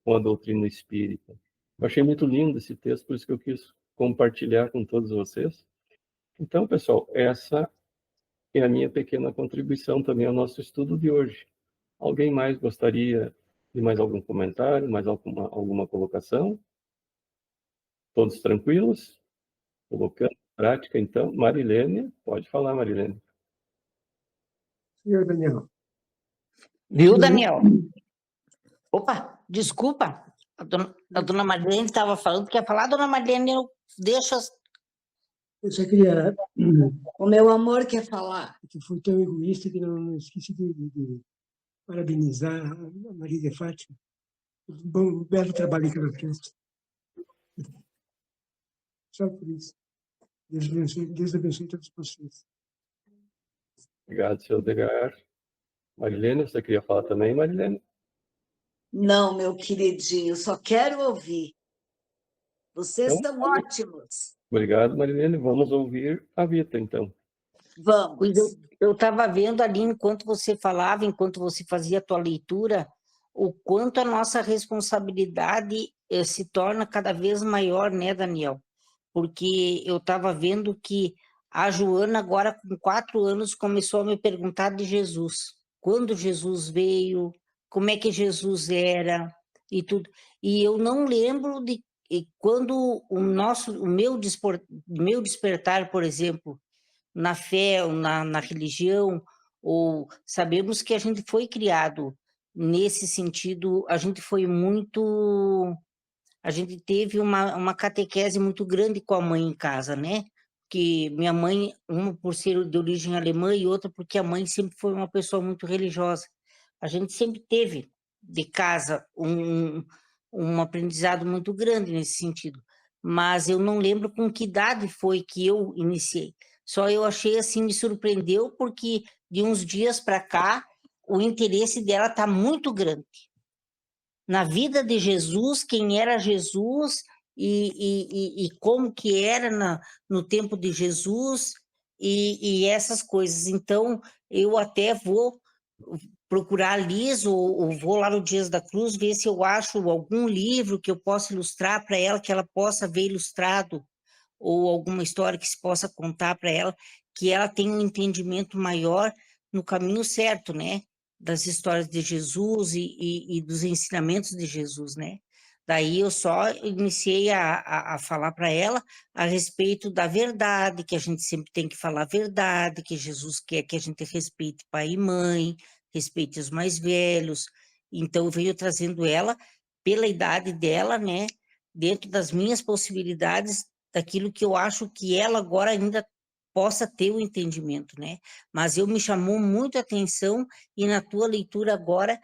Com a doutrina espírita. Eu achei muito lindo esse texto, por isso que eu quis compartilhar com todos vocês. Então, pessoal, essa é a minha pequena contribuição também ao nosso estudo de hoje. Alguém mais gostaria de mais algum comentário, mais alguma colocação? Todos tranquilos? Colocando em prática, então. Marilene, pode falar, Marilene. Senhor Daniel, Viu, Daniel? Opa, desculpa. A dona Marlene estava falando, quer falar, dona Marlene? Eu deixo eu só queria... O meu amor quer falar. que fui tão egoísta que não esqueci de parabenizar a Maria de Fátima. Bom, belo trabalho que ela fez. Só por isso. Deus abençoe todos vocês. Obrigado, seu Edgar. Marilene, você queria falar também, Marilene? Não, meu queridinho, só quero ouvir. Vocês Então, estão ótimos. obrigado, Marilene. Vamos ouvir a Vita, então. Vamos. Pois eu estava vendo ali, enquanto você falava, enquanto você fazia a tua leitura, o quanto a nossa responsabilidade se torna cada vez maior, né, Daniel? Porque eu estava vendo que a Joana, agora com 4 anos, começou a me perguntar de Jesus. Quando Jesus veio, como é que Jesus era e tudo. E eu não lembro de quando o meu despertar, por exemplo, na fé, ou na religião, ou sabemos que a gente foi criado nesse sentido, a gente teve uma catequese muito grande com a mãe em casa, né? Que minha mãe, uma por ser de origem alemã e outra porque a mãe sempre foi uma pessoa muito religiosa. A gente sempre teve de casa um aprendizado muito grande nesse sentido, mas eu não lembro com que idade foi que eu iniciei. Só eu achei assim, me surpreendeu porque de uns dias para cá o interesse dela está muito grande na vida de Jesus, quem era Jesus e como que era no tempo de Jesus e essas coisas. Então, eu até vou procurar a Liz ou vou lá no Dias da Cruz ver se eu acho algum livro que eu possa ilustrar para ela, que ela possa ver ilustrado, ou alguma história que se possa contar para ela, que ela tenha um entendimento maior no caminho certo, né? Das histórias de Jesus e dos ensinamentos de Jesus, né? Daí eu só iniciei a falar para ela a respeito da verdade, que a gente sempre tem que falar a verdade, que Jesus quer que a gente respeite pai e mãe, respeite os mais velhos. Então, eu venho trazendo ela, pela idade dela, né? Dentro das minhas possibilidades, daquilo que eu acho que ela agora ainda possa ter o entendimento, né? Mas me chamou muito a atenção e na tua leitura agora,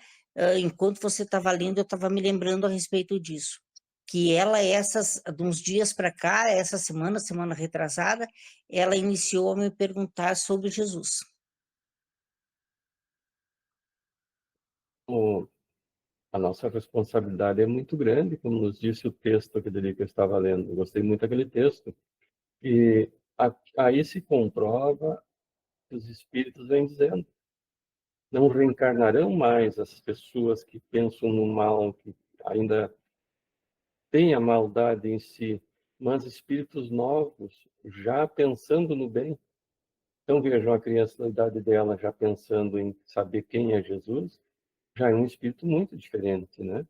enquanto você estava lendo, eu estava me lembrando a respeito disso, que ela, de uns dias para cá, essa semana retrasada, ela iniciou a me perguntar sobre Jesus. A nossa responsabilidade é muito grande, como nos disse o texto que eu estava lendo. Eu gostei muito daquele texto. E aí se comprova que os espíritos vêm dizendo: não reencarnarão mais as pessoas que pensam no mal, que ainda têm a maldade em si, mas espíritos novos, já pensando no bem. Então vejam a criança da idade dela já pensando em saber quem é Jesus, já é um espírito muito diferente, né?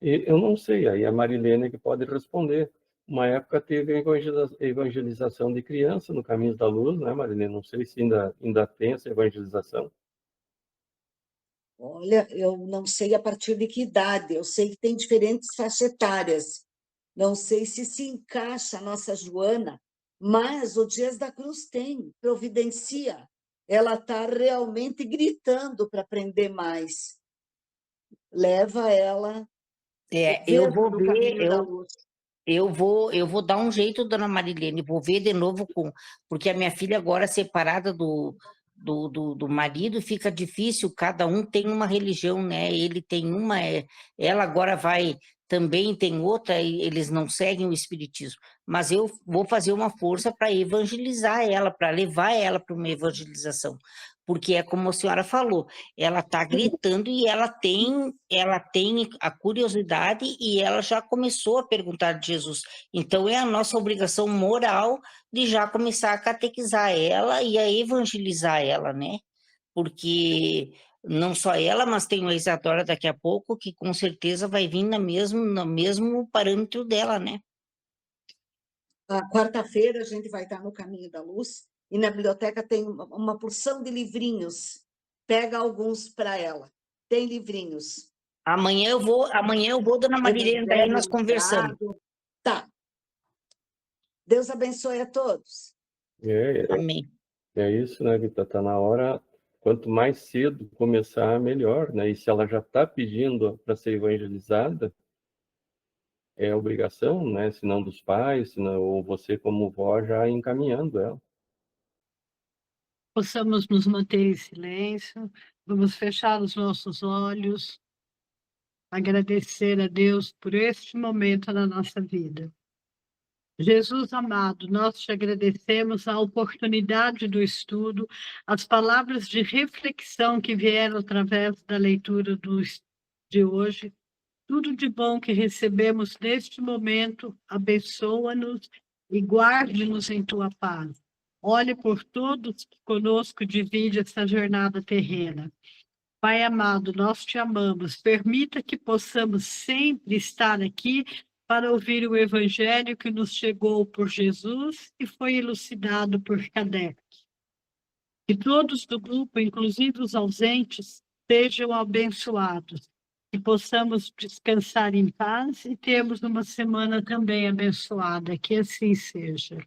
E eu não sei, aí a Marilene que pode responder. Uma época teve a evangelização de criança no Caminho da Luz, né, Marilene? Não sei se ainda tem essa evangelização. Olha, eu não sei a partir de que idade, eu sei que tem diferentes faixas etárias. Não sei se encaixa a nossa Joana Mas o Dias da Cruz tem, providencia. Ela está realmente gritando para aprender mais. Leva ela Eu vou no ver, caminho da luz. eu vou dar um jeito, dona Marilene, vou ver de novo porque a minha filha agora separada do marido fica difícil, cada um tem uma religião, né? Ele tem uma, ela agora também tem outra, e eles não seguem o espiritismo. Mas eu vou fazer uma força para evangelizar ela, para levar ela para uma evangelização. Porque é como a senhora falou, ela está gritando e ela tem a curiosidade e ela já começou a perguntar de Jesus. Então é a nossa obrigação moral de já começar a catequizar ela e a evangelizar ela, né? Porque não só ela, mas tem a Isadora daqui a pouco, que com certeza vai vir no mesmo parâmetro dela, né? A quarta-feira a gente vai estar no Caminho da Luz e na biblioteca tem uma porção de livrinhos. Pega alguns para ela. Tem livrinhos. Amanhã eu vou, dona Marilene, daí nós conversamos. Tá. Deus abençoe a todos. Amém. É isso, né, Rita? Está na hora, quanto mais cedo começar, melhor, né? E se ela já está pedindo para ser evangelizada, é obrigação, né? Se não dos pais, ou você como vó já encaminhando ela. Possamos nos manter em silêncio, vamos fechar os nossos olhos, agradecer a Deus por este momento na nossa vida. Jesus amado, nós te agradecemos a oportunidade do estudo, as palavras de reflexão que vieram através da leitura de hoje. Tudo de bom que recebemos neste momento, abençoa-nos e guarde-nos em tua paz. Olhe por todos que conosco divide essa jornada terrena. Pai amado, nós te amamos. Permita que possamos sempre estar aqui para ouvir o evangelho que nos chegou por Jesus e foi elucidado por Kardec. Que todos do grupo, inclusive os ausentes, sejam abençoados. Que possamos descansar em paz e termos uma semana também abençoada. Que assim seja.